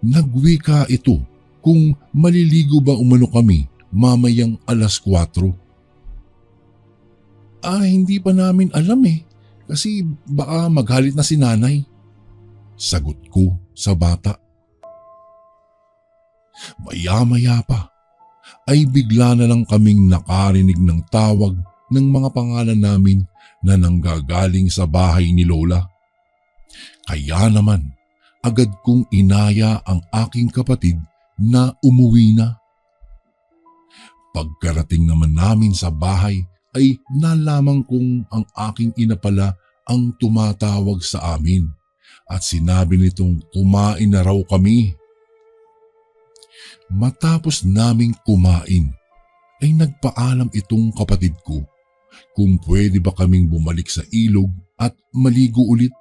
Nagwika ito kung maliligo ba umano kami mamayang 4:00. Hindi pa namin alam kasi baka maghalit na si nanay," sagot ko sa bata. Maya-maya pa ay bigla na lang kaming nakarinig ng tawag ng mga pangalan namin na nanggagaling sa bahay ni lola. Kaya naman agad kong inaya ang aking kapatid na umuwi na. Pagkarating naman namin sa bahay ay nalaman kong ang aking ina pala ang tumatawag sa amin at sinabi nitong kumain na raw kami. Matapos naming kumain ay nagpaalam itong kapatid ko kung pwede ba kaming bumalik sa ilog at maligo ulit.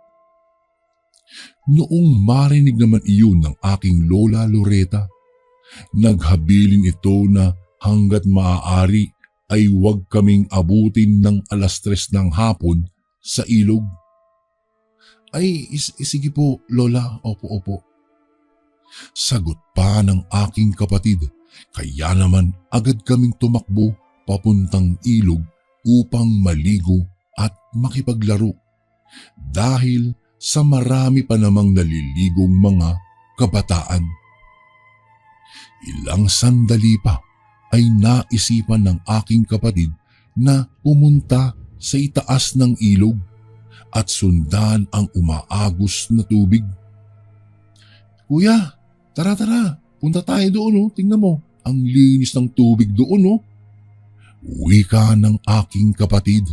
Noong marinig naman iyon ng aking lola Loreta, naghabilin ito na hanggat maaari ay huwag kaming abutin ng 3:00 ng hapon sa ilog. Ay, sige po, Lola. Opo. Sagot pa ng aking kapatid, kaya naman agad kaming tumakbo papuntang ilog upang maligo at makipaglaro. Dahil sa marami pa namang naliligong mga kabataan. Ilang sandali pa ay naisipan ng aking kapatid na pumunta sa itaas ng ilog at sundan ang umaagos na tubig. Kuya, tara, punta tayo doon. Tingnan mo, ang linis ng tubig doon. Wika ng aking kapatid.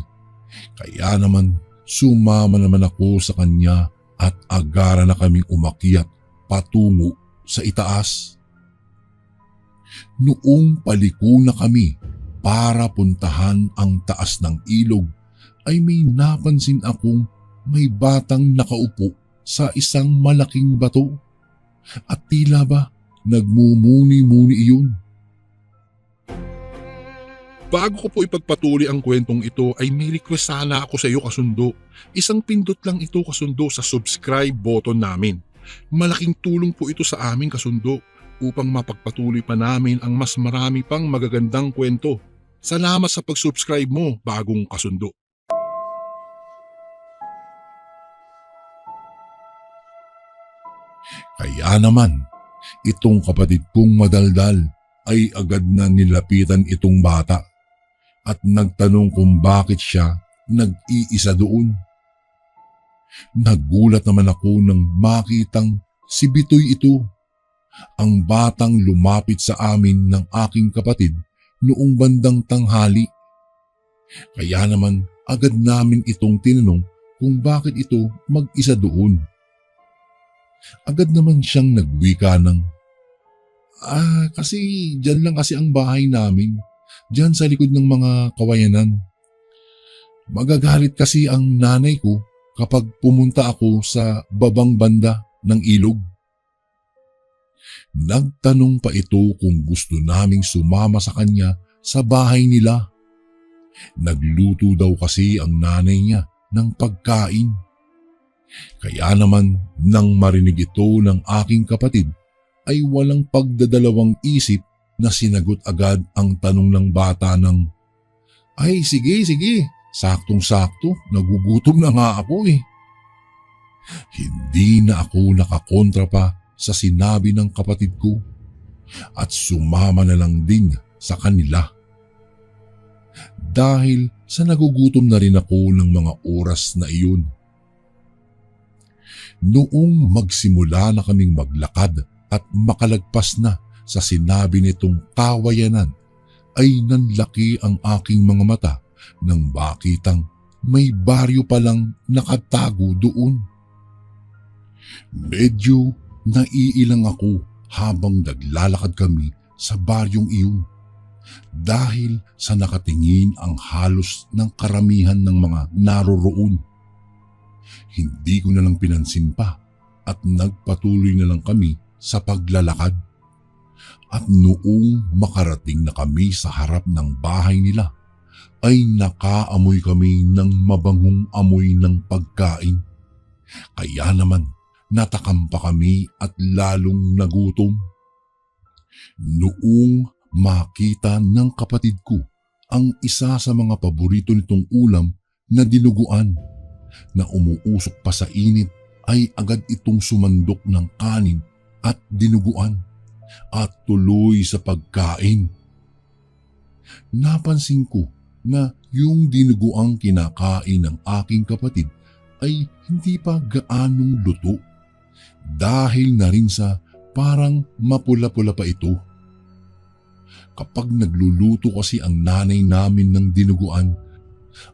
Kaya naman sumama naman ako sa kanya at agara na kaming umakyat patungo sa itaas. Noong paliko na kami para puntahan ang taas ng ilog, ay may napansin akong may batang nakaupo sa isang malaking bato at tila ba nagmumuni-muni iyon. Bago ko po ipagpatuloy ang kwentong ito ay may request sana ako sa iyo kasundo. Isang pindot lang ito kasundo sa subscribe button namin. Malaking tulong po ito sa amin kasundo upang mapagpatuloy pa namin ang mas marami pang magagandang kwento. Salamat sa pag-subscribe mo, bagong kasundo. Kaya naman, itong kapatid kong madaldal ay agad na nilapitan itong bata at nagtanong kung bakit siya nag-iisa doon. Nagulat naman ako nang makitang si Bitoy ito, ang batang lumapit sa amin ng aking kapatid noong bandang tanghali. Kaya naman agad namin itong tinanong kung bakit ito mag-isa doon. Agad naman siyang nagwika ng, kasi dyan lang kasi ang bahay namin, dyan sa likod ng mga kawayanan. Magagalit kasi ang nanay ko kapag pumunta ako sa babang banda ng ilog. Nagtanong pa ito kung gusto naming sumama sa kanya sa bahay nila. Nagluto daw kasi ang nanay niya ng pagkain. Kaya naman nang marinig ito ng aking kapatid ay walang pagdadalawang isip na sinagot agad ang tanong ng bata ng, ay sige, saktong-sakto, nagugutom na nga ako eh. Hindi na ako nakakontra pa sa sinabi ng kapatid ko at sumama na lang din sa kanila. Dahil sa nagugutom na rin ako ng mga oras na iyon. Noong magsimula na kaming maglakad at makalagpas na sa sinabi nitong kawayanan, ay nanlaki ang aking mga mata nang makitang may baryo palang nakatago doon. Medyo naiilang ako habang naglalakad kami sa baryong iyon dahil sa nakatingin ang halos ng karamihan ng mga naroroon. Hindi ko na lang pinansin pa at nagpatuloy na lang kami sa paglalakad. At noong makarating na kami sa harap ng bahay nila, ay nakaamoy kami ng mabangong amoy ng pagkain. Kaya naman natakam pa kami at lalong nagutom. Noong makita ng kapatid ko ang isa sa mga paborito nitong ulam na dinuguan na umuusok pa sa init, ay agad itong sumandok ng kanin at dinuguan at tuloy sa pagkain. Napansin ko na yung dinuguang kinakain ng aking kapatid ay hindi pa gaanong luto dahil na rin sa parang mapula-pula pa ito. Kapag nagluluto kasi ang nanay namin ng dinuguan,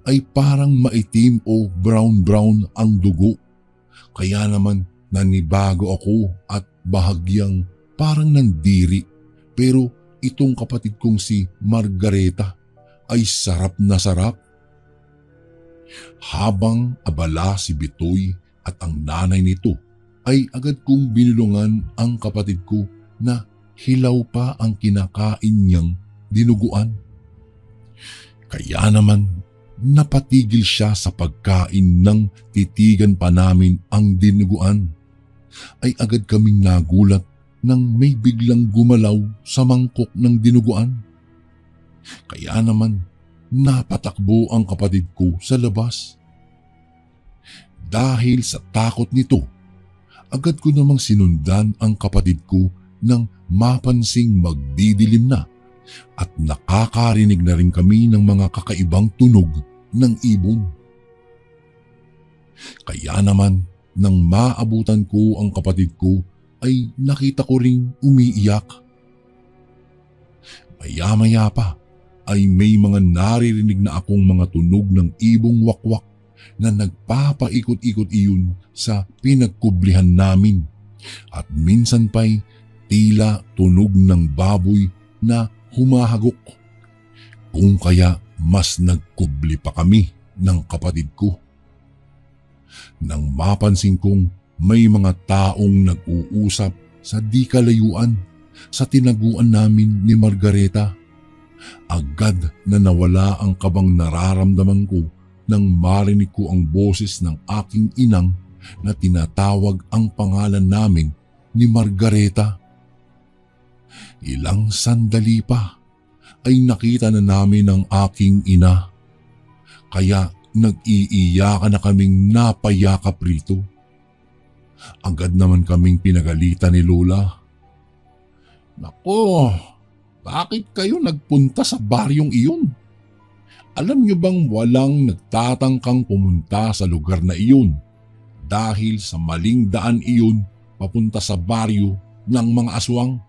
ay parang maitim o brown-brown ang dugo. Kaya naman nanibago ako at bahagyang parang nandiri. Pero itong kapatid kong si Margareta ay sarap na sarap. Habang abala si Bitoy at ang nanay nito, ay agad kong binulungan ang kapatid ko na hilaw pa ang kinakain niyang dinuguan. Kaya naman napatigil siya sa pagkain ng titigan pa namin ang dinuguan. Ay agad kaming nagulat nang may biglang gumalaw sa mangkok ng dinuguan. Kaya naman napatakbo ang kapatid ko sa labas. Dahil sa takot nito, agad ko namang sinundan ang kapatid ko nang mapansing magdidilim na at nakakarinig na rin kami ng mga kakaibang tunog ng ibon. Kaya naman nang maabutan ko ang kapatid ko ay nakita ko ring umiiyak. Maya-maya pa ay may mga naririnig na akong mga tunog ng ibong wakwak na nagpapaikot-ikot iyon sa pinagkublihan namin at minsan pa'y tila tunog ng baboy na humahagok. Kung kaya mas nagkubli pa kami ng kapatid ko. Nang mapansin kong may mga taong nag-uusap sa di kalayuan sa tinaguan namin ni Margareta, agad na nawala ang kabang nararamdaman ko nang marinig ko ang boses ng aking inang na tinatawag ang pangalan namin ni Margareta. Ilang sandali pa ay nakita na namin ang aking ina, kaya nag-iiyakan na kaming napayakap rito. Agad naman kaming pinagalitan ni Lola. Nako, bakit kayo nagpunta sa baryong iyon? Alam niyo bang walang nagtatangkang pumunta sa lugar na iyon dahil sa maling daan iyon papunta sa baryo ng mga aswang?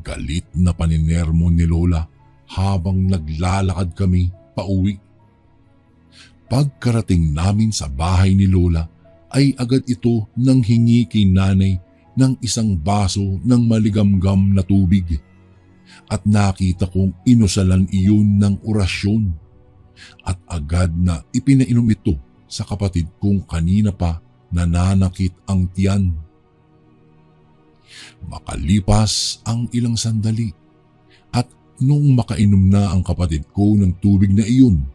Galit na paninermo ni Lola habang naglalakad kami pauwi. Pagkarating namin sa bahay ni Lola ay agad ito nang hingi kay nanay ng isang baso ng maligamgam na tubig. At nakita kong inusalan iyon ng orasyon at agad na ipinainom ito sa kapatid kong kanina pa nananakit ang tiyan. Makalipas ang ilang sandali at nung makainom na ang kapatid ko ng tubig na iyon,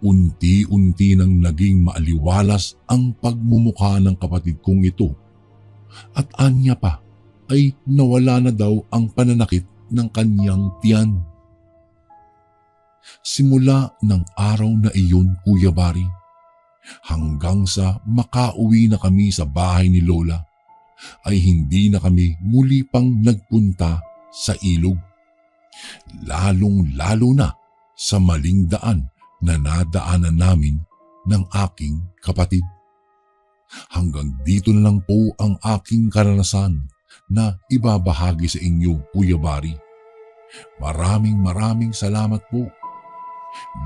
unti-unti nang naging maaliwalas ang pagmumukha ng kapatid kong ito at anya pa ay nawala na daw ang pananakit ng kanyang tiyan. Simula ng araw na iyon, Kuya Bari, hanggang sa makauwi na kami sa bahay ni Lola, ay hindi na kami muli pang nagpunta sa ilog. Lalong-lalo na sa maling daan na nadaanan namin ng aking kapatid. Hanggang dito na lang po ang aking karanasan na ibabahagi sa inyo, Kuya Bari. Maraming salamat po.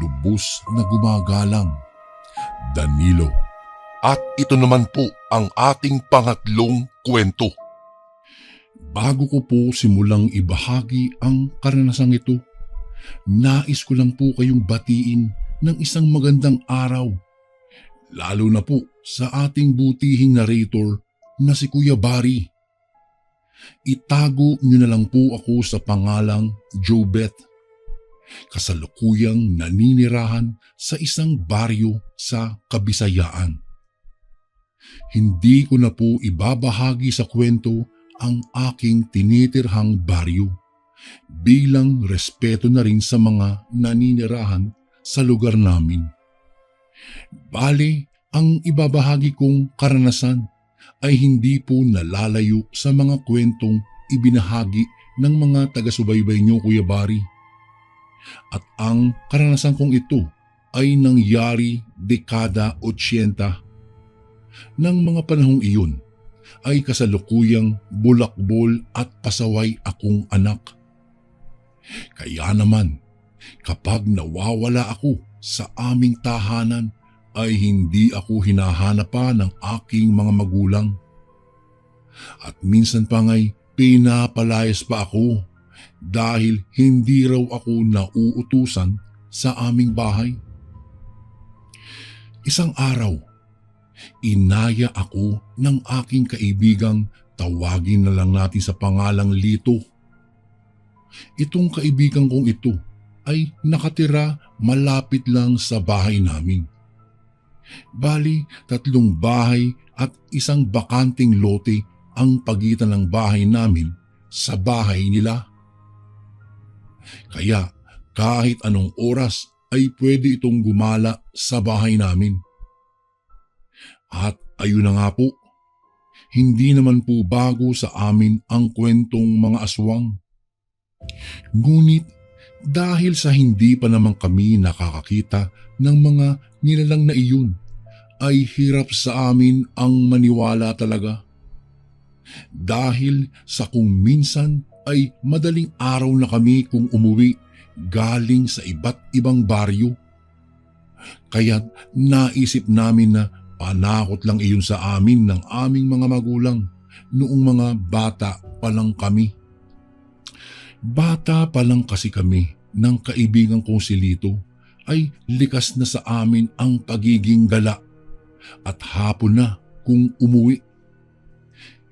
Lubos na gumagalang, Danilo. At ito naman po ang ating pangatlong kwento. Bago ko po simulang ibahagi ang karanasang ito, nais ko lang po kayong batiin ng isang magandang araw. Lalo na po sa ating butihing narrator na si Kuya Bari. Itago niyo na lang po ako sa pangalang Jobeth. Kasalukuyang naninirahan sa isang baryo sa Kabisayaan. Hindi ko na po ibabahagi sa kwento ang aking tinitirhang baryo bilang respeto na rin sa mga naninirahan sa lugar namin. Bale, ang ibabahagi kong karanasan ay hindi po nalalayo sa mga kwentong ibinahagi ng mga taga-subaybay niyo, Kuya Bari. At ang karanasan kong ito ay nangyari dekada 80. Nang mga panahong iyon ay kasalukuyang bulakbol at pasaway akong anak. Kaya naman, kapag nawawala ako sa aming tahanan ay hindi ako hinahanap pa ng aking mga magulang. At minsan pa nga'y pinapalayas pa ako dahil hindi raw ako nauutusan sa aming bahay. Isang araw, inaya ako ng aking kaibigang tawagin na lang natin sa pangalang Lito. Itong kaibigan kong ito ay nakatira malapit lang sa bahay namin. Bali, 3 bahay at isang bakanting lote ang pagitan ng bahay namin sa bahay nila. Kaya kahit anong oras ay pwede itong gumala sa bahay namin. At ayun na nga po, hindi naman po bago sa amin ang kwentong mga aswang. Ngunit dahil sa hindi pa naman kami nakakakita ng mga nilalang na iyon, ay hirap sa amin ang maniwala talaga. Dahil sa kung minsan ay madaling araw na kami kung umuwi galing sa iba't ibang baryo. Kaya't naisip namin na panakot lang iyon sa amin ng aming mga magulang noong mga bata pa lang kami. Bata pa lang kasi kami ng kaibigan kong si Lito ay likas na sa amin ang pagiging gala at hapon na kung umuwi.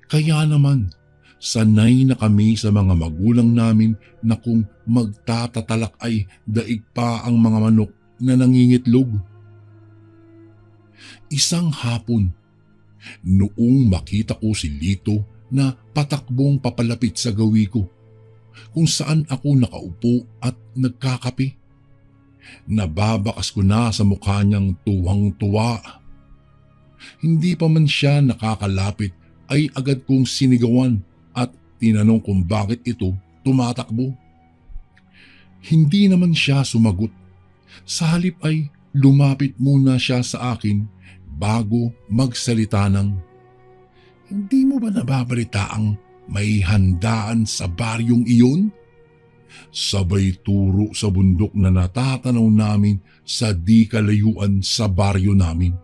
Kaya naman, sanay na kami sa mga magulang namin na kung magtatatalak ay daig pa ang mga manok na nangingitlog. Isang hapon, noong makita ko si Lito na patakbong papalapit sa gawi ko, kung saan ako nakaupo at nagkakape. Nababakas ko na sa mukha niyang tuwang-tuwa. Hindi pa man siya nakakalapit ay agad kong sinigawan at tinanong kung bakit ito tumatakbo. Hindi naman siya sumagot. Sa halip ay lumapit muna siya sa akin bago magsalita ng, "Hindi mo ba nababalitaang may handaan sa baryong iyon?" Sabay turo sa bundok na natatanaw namin sa di kalayuan sa baryo namin.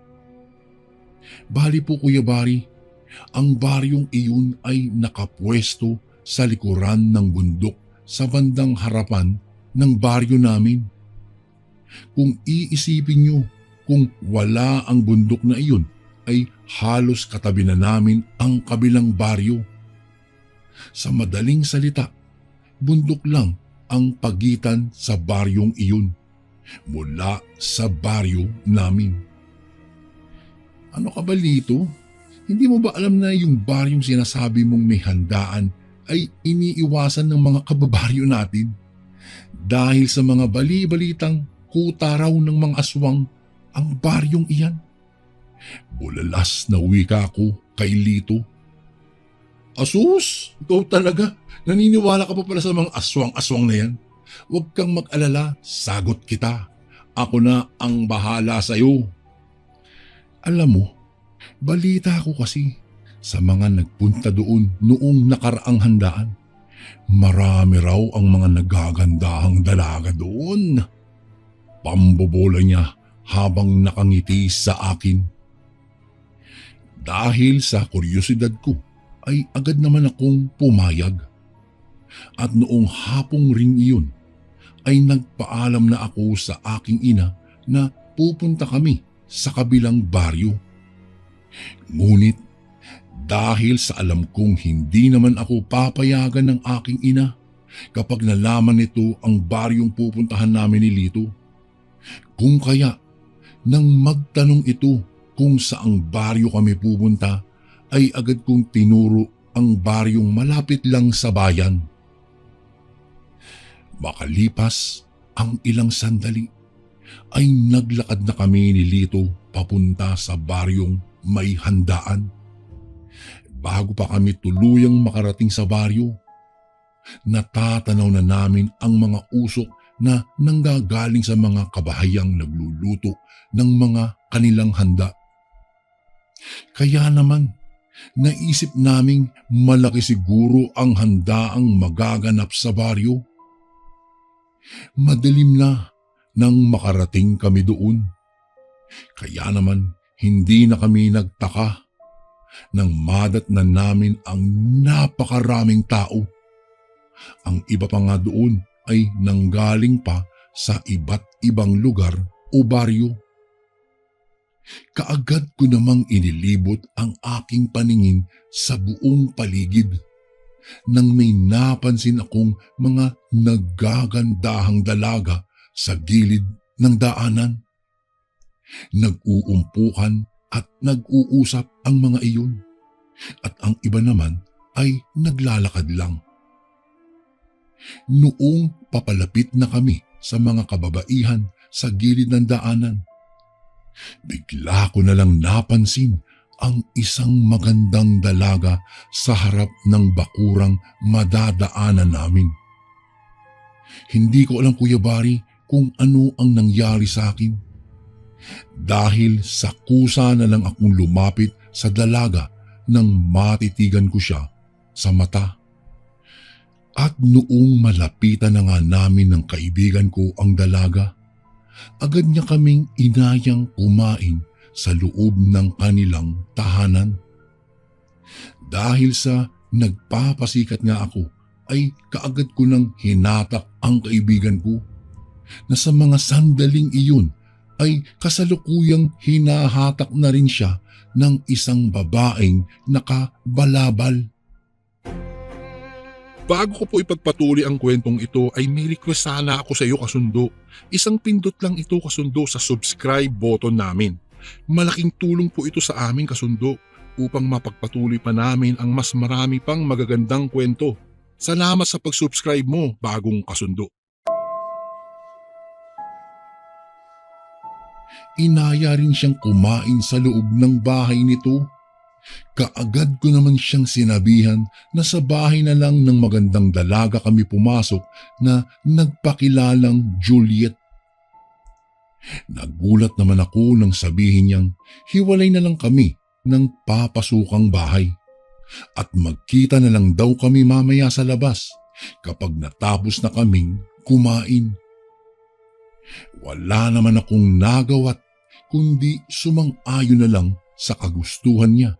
Bali po Kuya Bari, ang baryong iyon ay nakapwesto sa likuran ng bundok sa bandang harapan ng baryo namin. Kung iisipin nyo, kung wala ang bundok na iyon, ay halos katabi na namin ang kabilang baryo. Sa madaling salita, bundok lang ang pagitan sa baryong iyon mula sa baryo namin. Ano ka ba, Lito? Hindi mo ba alam na yung baryong sinasabi mong may handaan ay iniiwasan ng mga kababaryo natin? Dahil sa mga bali-balitang kuta raw ng mga aswang ang baryong iyan. Bulalas na wika ko kay Lito. "Asus, ikaw talaga. Naniniwala ka pa pala sa mga aswang-aswang na yan. Huwag kang mag-alala, sagot kita. Ako na ang bahala sa'yo." Alam mo, balita ko kasi sa mga nagpunta doon noong nakaraang handaan. Marami raw ang mga nagagandahang dalaga doon. Pambobola niya habang nakangiti sa akin. Dahil sa kuryosidad ko, ay agad naman akong pumayag. At noong hapong ring iyon, ay nagpaalam na ako sa aking ina na pupunta kami sa kabilang baryo. Ngunit dahil sa alam kong hindi naman ako papayagan ng aking ina kapag nalaman nito ang baryong pupuntahan namin ni Lito, kung kaya nang magtanong ito kung saang baryo kami pupunta, ay agad kong tinuro ang baryong malapit lang sa bayan. Makalipas ang ilang sandali, ay naglakad na kami ni Lito papunta sa baryong may handaan. Bago pa kami tuluyang makarating sa baryo, natatanaw na namin ang mga usok na nanggagaling sa mga kabahayang nagluluto ng mga kanilang handa. Kaya naman, naisip naming malaki siguro ang handaang magaganap sa baryo. Madilim na nang makarating kami doon. Kaya naman hindi na kami nagtaka nang madatnan namin ang napakaraming tao. Ang iba pa nga doon ay nanggaling pa sa iba't ibang lugar o baryo. Kaagad ko namang inilibot ang aking paningin sa buong paligid. nang may napansin akong mga naggagandahang dalaga sa gilid ng daanan. Nag-uumpukan at nag-uusap ang mga iyon, at ang iba naman ay naglalakad lang. Noong papalapit na kami sa mga kababaihan sa gilid ng daanan, bigla ko na lang napansin ang isang magandang dalaga sa harap ng bakurang madadaanan namin. Hindi ko alam, Kuya Bari, kung ano ang nangyari sa akin. Dahil sa kusa na lang akong lumapit sa dalaga nang matitigan ko siya sa mata. At noong malapitan na nga namin ng kaibigan ko ang dalaga, agad niya kaming inayang kumain sa loob ng kanilang tahanan. Dahil sa nagpapasikat nga ako, ay kaagad ko nang hinatak ang kaibigan ko na sa mga sandaling iyon ay kasalukuyang hinahatak na rin siya ng isang babaeng nakabalabal. Bago ko po ipagpatuloy ang kwentong ito ay may request sana ako sa iyo, kasundo. Isang pindot lang ito, kasundo, sa subscribe button namin. Malaking tulong po ito sa amin, kasundo, upang mapagpatuloy pa namin ang mas marami pang magagandang kwento. Salamat sa pag-subscribe mo, bagong kasundo. Inaya rin siyang kumain sa loob ng bahay nito. Kaagad ko naman siyang sinabihan na sa bahay na lang ng magandang dalaga kami pumasok na nagpakilalang Juliet. Nagulat naman ako nang sabihin niyang hiwalay na lang kami ng papasukang bahay at magkita na lang daw kami mamaya sa labas kapag natapos na kaming kumain. Wala naman akong nagawa't kundi sumang-ayon na lang sa kagustuhan niya.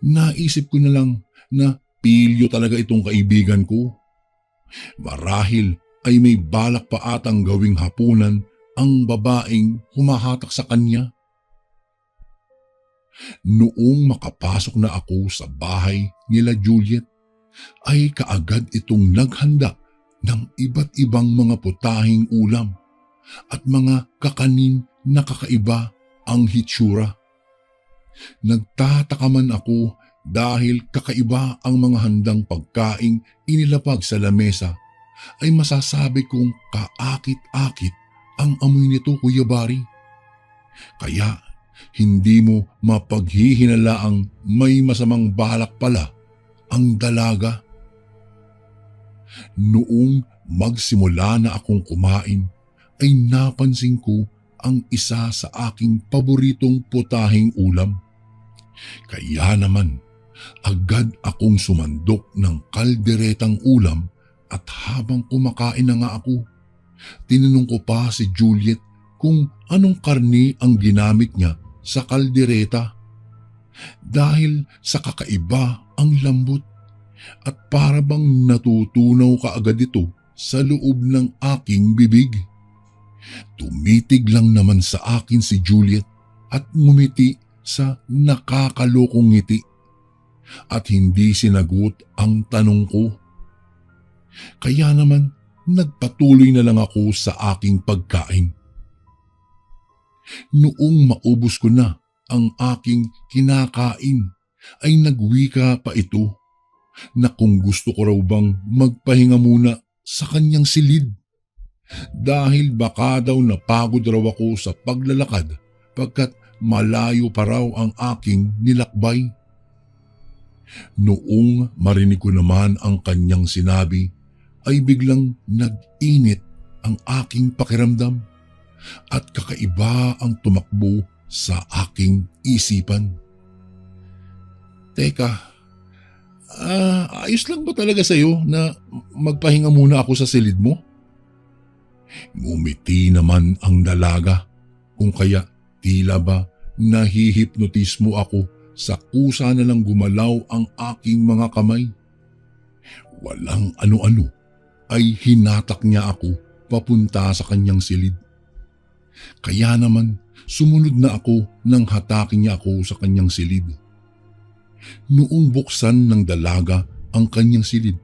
Naisip ko na lang na pilyo talaga itong kaibigan ko. Marahil ay may balak pa atang gawing hapunan ang babaeng humahatak sa kanya. Noong makapasok na ako sa bahay nila Juliet, ay kaagad itong naghanda ng iba't ibang mga putahing ulam at mga kakanin na kakaiba ang hitsura. Nagtataka man ako dahil kakaiba ang mga handang pagkaing inilapag sa lamesa, ay masasabi kong kaakit-akit ang amoy nito, Kuya Bari. Kaya hindi mo mapaghihinalaang may masamang balak pala ang dalaga. Noong magsimula na akong kumain, ay napansin ko ang isa sa aking paboritong putahing ulam. Kaya naman, agad akong sumandok ng kalderetang ulam at habang kumakain na nga ako, tinanong ko pa si Juliet kung anong karni ang ginamit niya sa kaldereta. Dahil sa kakaiba ang lambot at para bang natutunaw kaagad ito sa loob ng aking bibig. Tumitig lang naman sa akin si Juliet at ngumiti sa nakakalokong ngiti at hindi sinagot ang tanong ko. Kaya naman nagpatuloy na lang ako sa aking pagkain. Noong maubos ko na ang aking kinakain ay nagwika pa ito na kung gusto ko raw bang magpahinga muna sa kanyang silid. Dahil baka daw napagod raw ako sa paglalakad pagkat malayo pa raw ang aking nilakbay. Noong marinig ko naman ang kanyang sinabi, ay biglang nag-init ang aking pakiramdam at kakaiba ang tumakbo sa aking isipan. Teka, ayos lang ba talaga sa'yo na magpahinga muna ako sa silid mo? Ngumiti naman ang dalaga, kung kaya tila ba nahihipnotismo ako sa kusa na lang gumalaw ang aking mga kamay. Walang ano-ano ay hinatak niya ako papunta sa kanyang silid. Kaya naman sumunod na ako nang hatakin niya ako sa kanyang silid. Noong buksan ng dalaga ang kanyang silid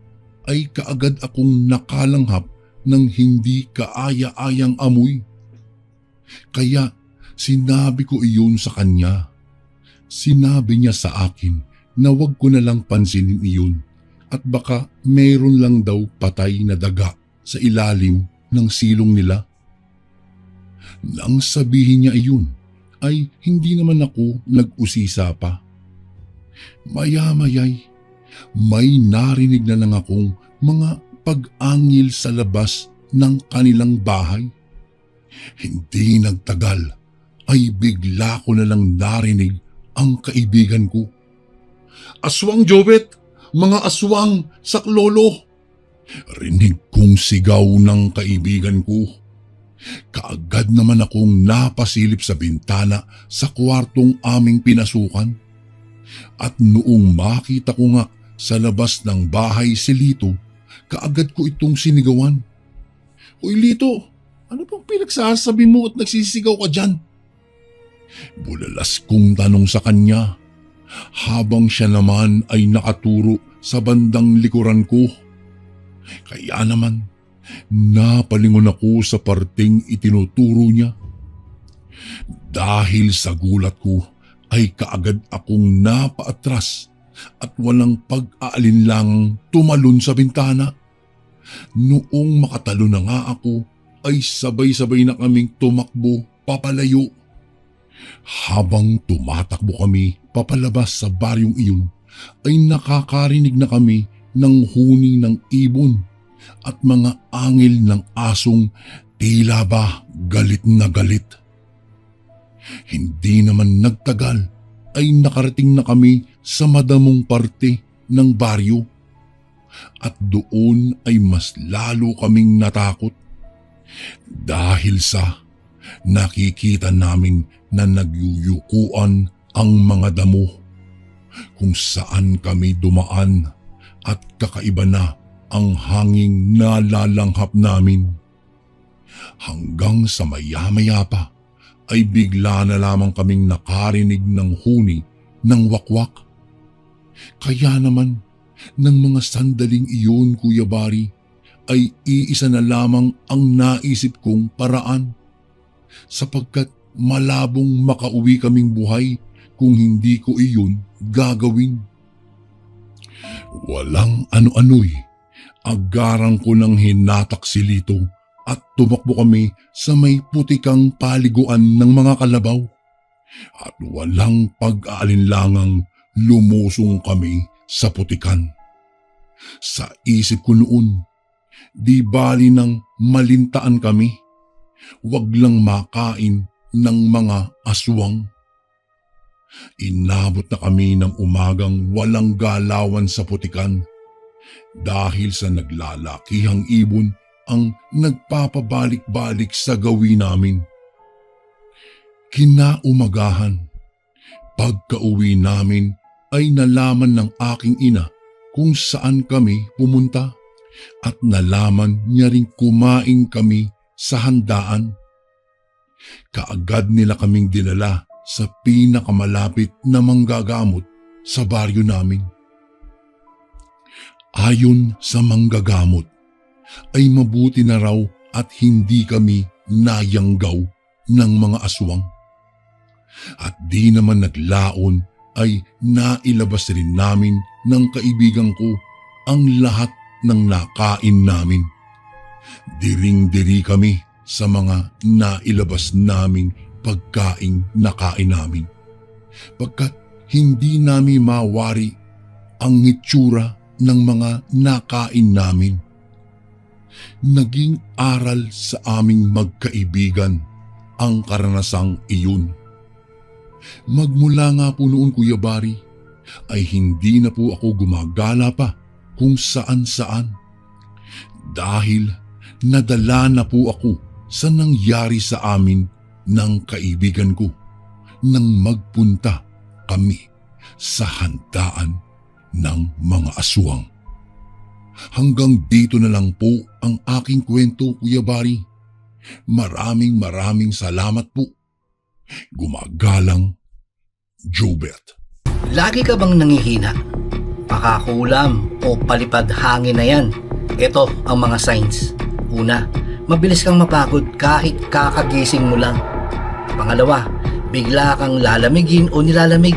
ay kaagad akong nakalanghap ng hindi kaaya-ayang amoy. Kaya sinabi ko iyon sa kanya. Sinabi niya sa akin na wag ko na lang pansinin iyon at baka mayroon lang daw patay na daga sa ilalim ng silong nila. Nang sabihin niya iyon, ay hindi naman ako nag-usisa pa. Maya-maya'y may narinig na lang akong mga pag-angil sa labas ng kanilang bahay. Hindi nagtagal ay bigla ko na lang narinig ang kaibigan ko. "Aswang, Jobet! Mga aswang! Saklolo!" Rinig kong sigaw ng kaibigan ko. Kaagad naman akong napasilip sa bintana sa kwartong aming pinasukan. At noong makita ko nga sa labas ng bahay si Lito, kaagad ko itong sinigawan. "Uy Lito, ano pang pinagsasabi mo at nagsisigaw ka dyan?" Bulalas kong tanong sa kanya, habang siya naman ay nakaturo sa bandang likuran ko. Kaya naman, napalingon ako sa parteng itinuturo niya. Dahil sa gulat ko ay kaagad akong napaatras at walang pag-aalinlangang tumalon sa bintana. Noong makatalo na nga ako ay sabay-sabay na kaming tumakbo papalayo. Habang tumatakbo kami papalabas sa baryong iyon ay nakakarinig na kami ng huni ng ibon at mga angil ng asong tila ba galit na galit. Hindi naman nagtagal ay nakarating na kami sa madamong parte ng baryo at doon ay mas lalo kaming natakot dahil sa nakikita namin na nagyuyukuan ang mga damo kung saan kami dumaan at kakaiba na ang hanging nalalanghap namin. Hanggang sa maya-maya pa ay bigla na lamang kaming nakarinig ng huni ng wakwak. Kaya naman ng mga sandaling iyon, Kuya Bari, ay iisa na lamang ang naisip kong paraan sapagkat malabong makauwi kaming buhay kung hindi ko iyon gagawin. Walang ano-ano'y agarang ko ng hinatak si Lito at tumakbo kami sa may putikang paliguan ng mga kalabaw. At walang pag-aalinlangang lumusong kami sa putikan. Sa isip ko noon, di bali nang malintaan kami, wag lang makain ng mga aswang. Inabot na kami ng umagang walang galawan sa putikan dahil sa naglalakihang ibon ang nagpapabalik-balik sa gawin namin. Kinaumagahan, pagka-uwi namin ay nalaman ng aking ina kung saan kami pumunta at nalaman niya ring kumain kami sa handaan. Kaagad nila kaming dinala sa pinakamalapit na manggagamot sa baryo namin. Ayon sa manggagamot, ay mabuti na raw at hindi kami nayanggaw ng mga aswang. At di naman naglaon ay nailabas rin namin ng kaibigan ko ang lahat ng nakain namin. Diring-diri kami sa mga nailabas naming pagkaing nakain namin, pagkat hindi namin mawari ang itsura ng mga nakain namin. Naging aral sa aming magkaibigan ang karanasang iyon. Magmula nga po noon, Kuya Bari, ay hindi na po ako gumagala pa kung saan-saan dahil nadala na po ako sa nangyari sa amin ng kaibigan ko nang magpunta kami sa handaan ng mga aswang. Hanggang dito na lang po ang aking kwento, Kuya Bari. Maraming salamat po. Gumagalang, Jobet. Lagi ka bang nangihina? Baka pakakulam o palipad hangin na yan. Ito ang mga signs. Una, mabilis kang mapagod kahit kakagising mo lang. Pangalawa, bigla kang lalamigin o nilalamig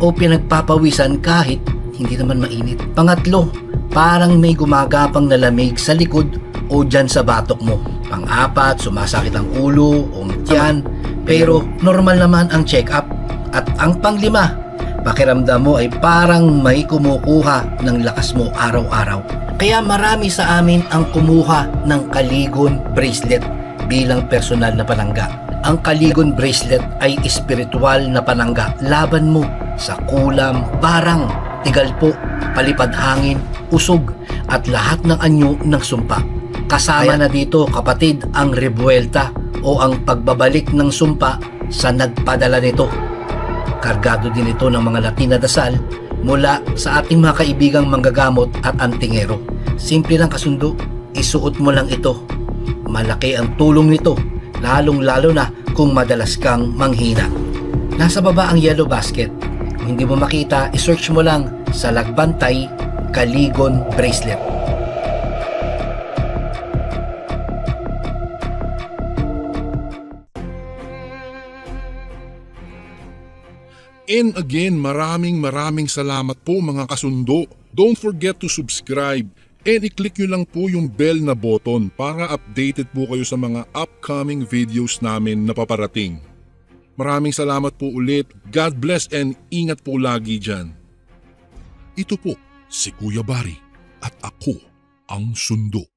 o pinagpapawisan kahit hindi naman mainit. Pangatlo, parang may gumagapang na lamig sa likod o dyan sa batok mo. Pang-apat, sumasakit ang ulo o tiyan pero normal naman ang check-up. At ang panglima, pakiramdam mo ay parang may kumukuha ng lakas mo araw-araw. Kaya marami sa amin ang kumuha ng Kaligon Bracelet bilang personal na panangga. Ang Kaligon Bracelet ay espiritual na panangga laban mo sa kulam, barang, tigalpo, palipad hangin, usog at lahat ng anyo ng sumpa. Kasama na dito kapatid ang rebuelta o ang pagbabalik ng sumpa sa nagpadala nito. Kargado din ito ng mga Latin na dasal mula sa ating mga kaibigang manggagamot at antingero. Simple lang kasundo, isuot mo lang ito. Malaki ang tulong nito, lalong-lalo na kung madalas kang manghina. Nasa baba ang yellow basket. Kung hindi mo makita, isearch mo lang sa Lagbantay Kaligon Bracelet. And again, maraming salamat po mga kasundo. Don't forget to subscribe and i-click nyo lang po yung bell na button para updated po kayo sa mga upcoming videos namin na paparating. Maraming salamat po ulit. God bless and ingat po lagi dyan. Ito po si Kuya Bari at ako ang Sundo.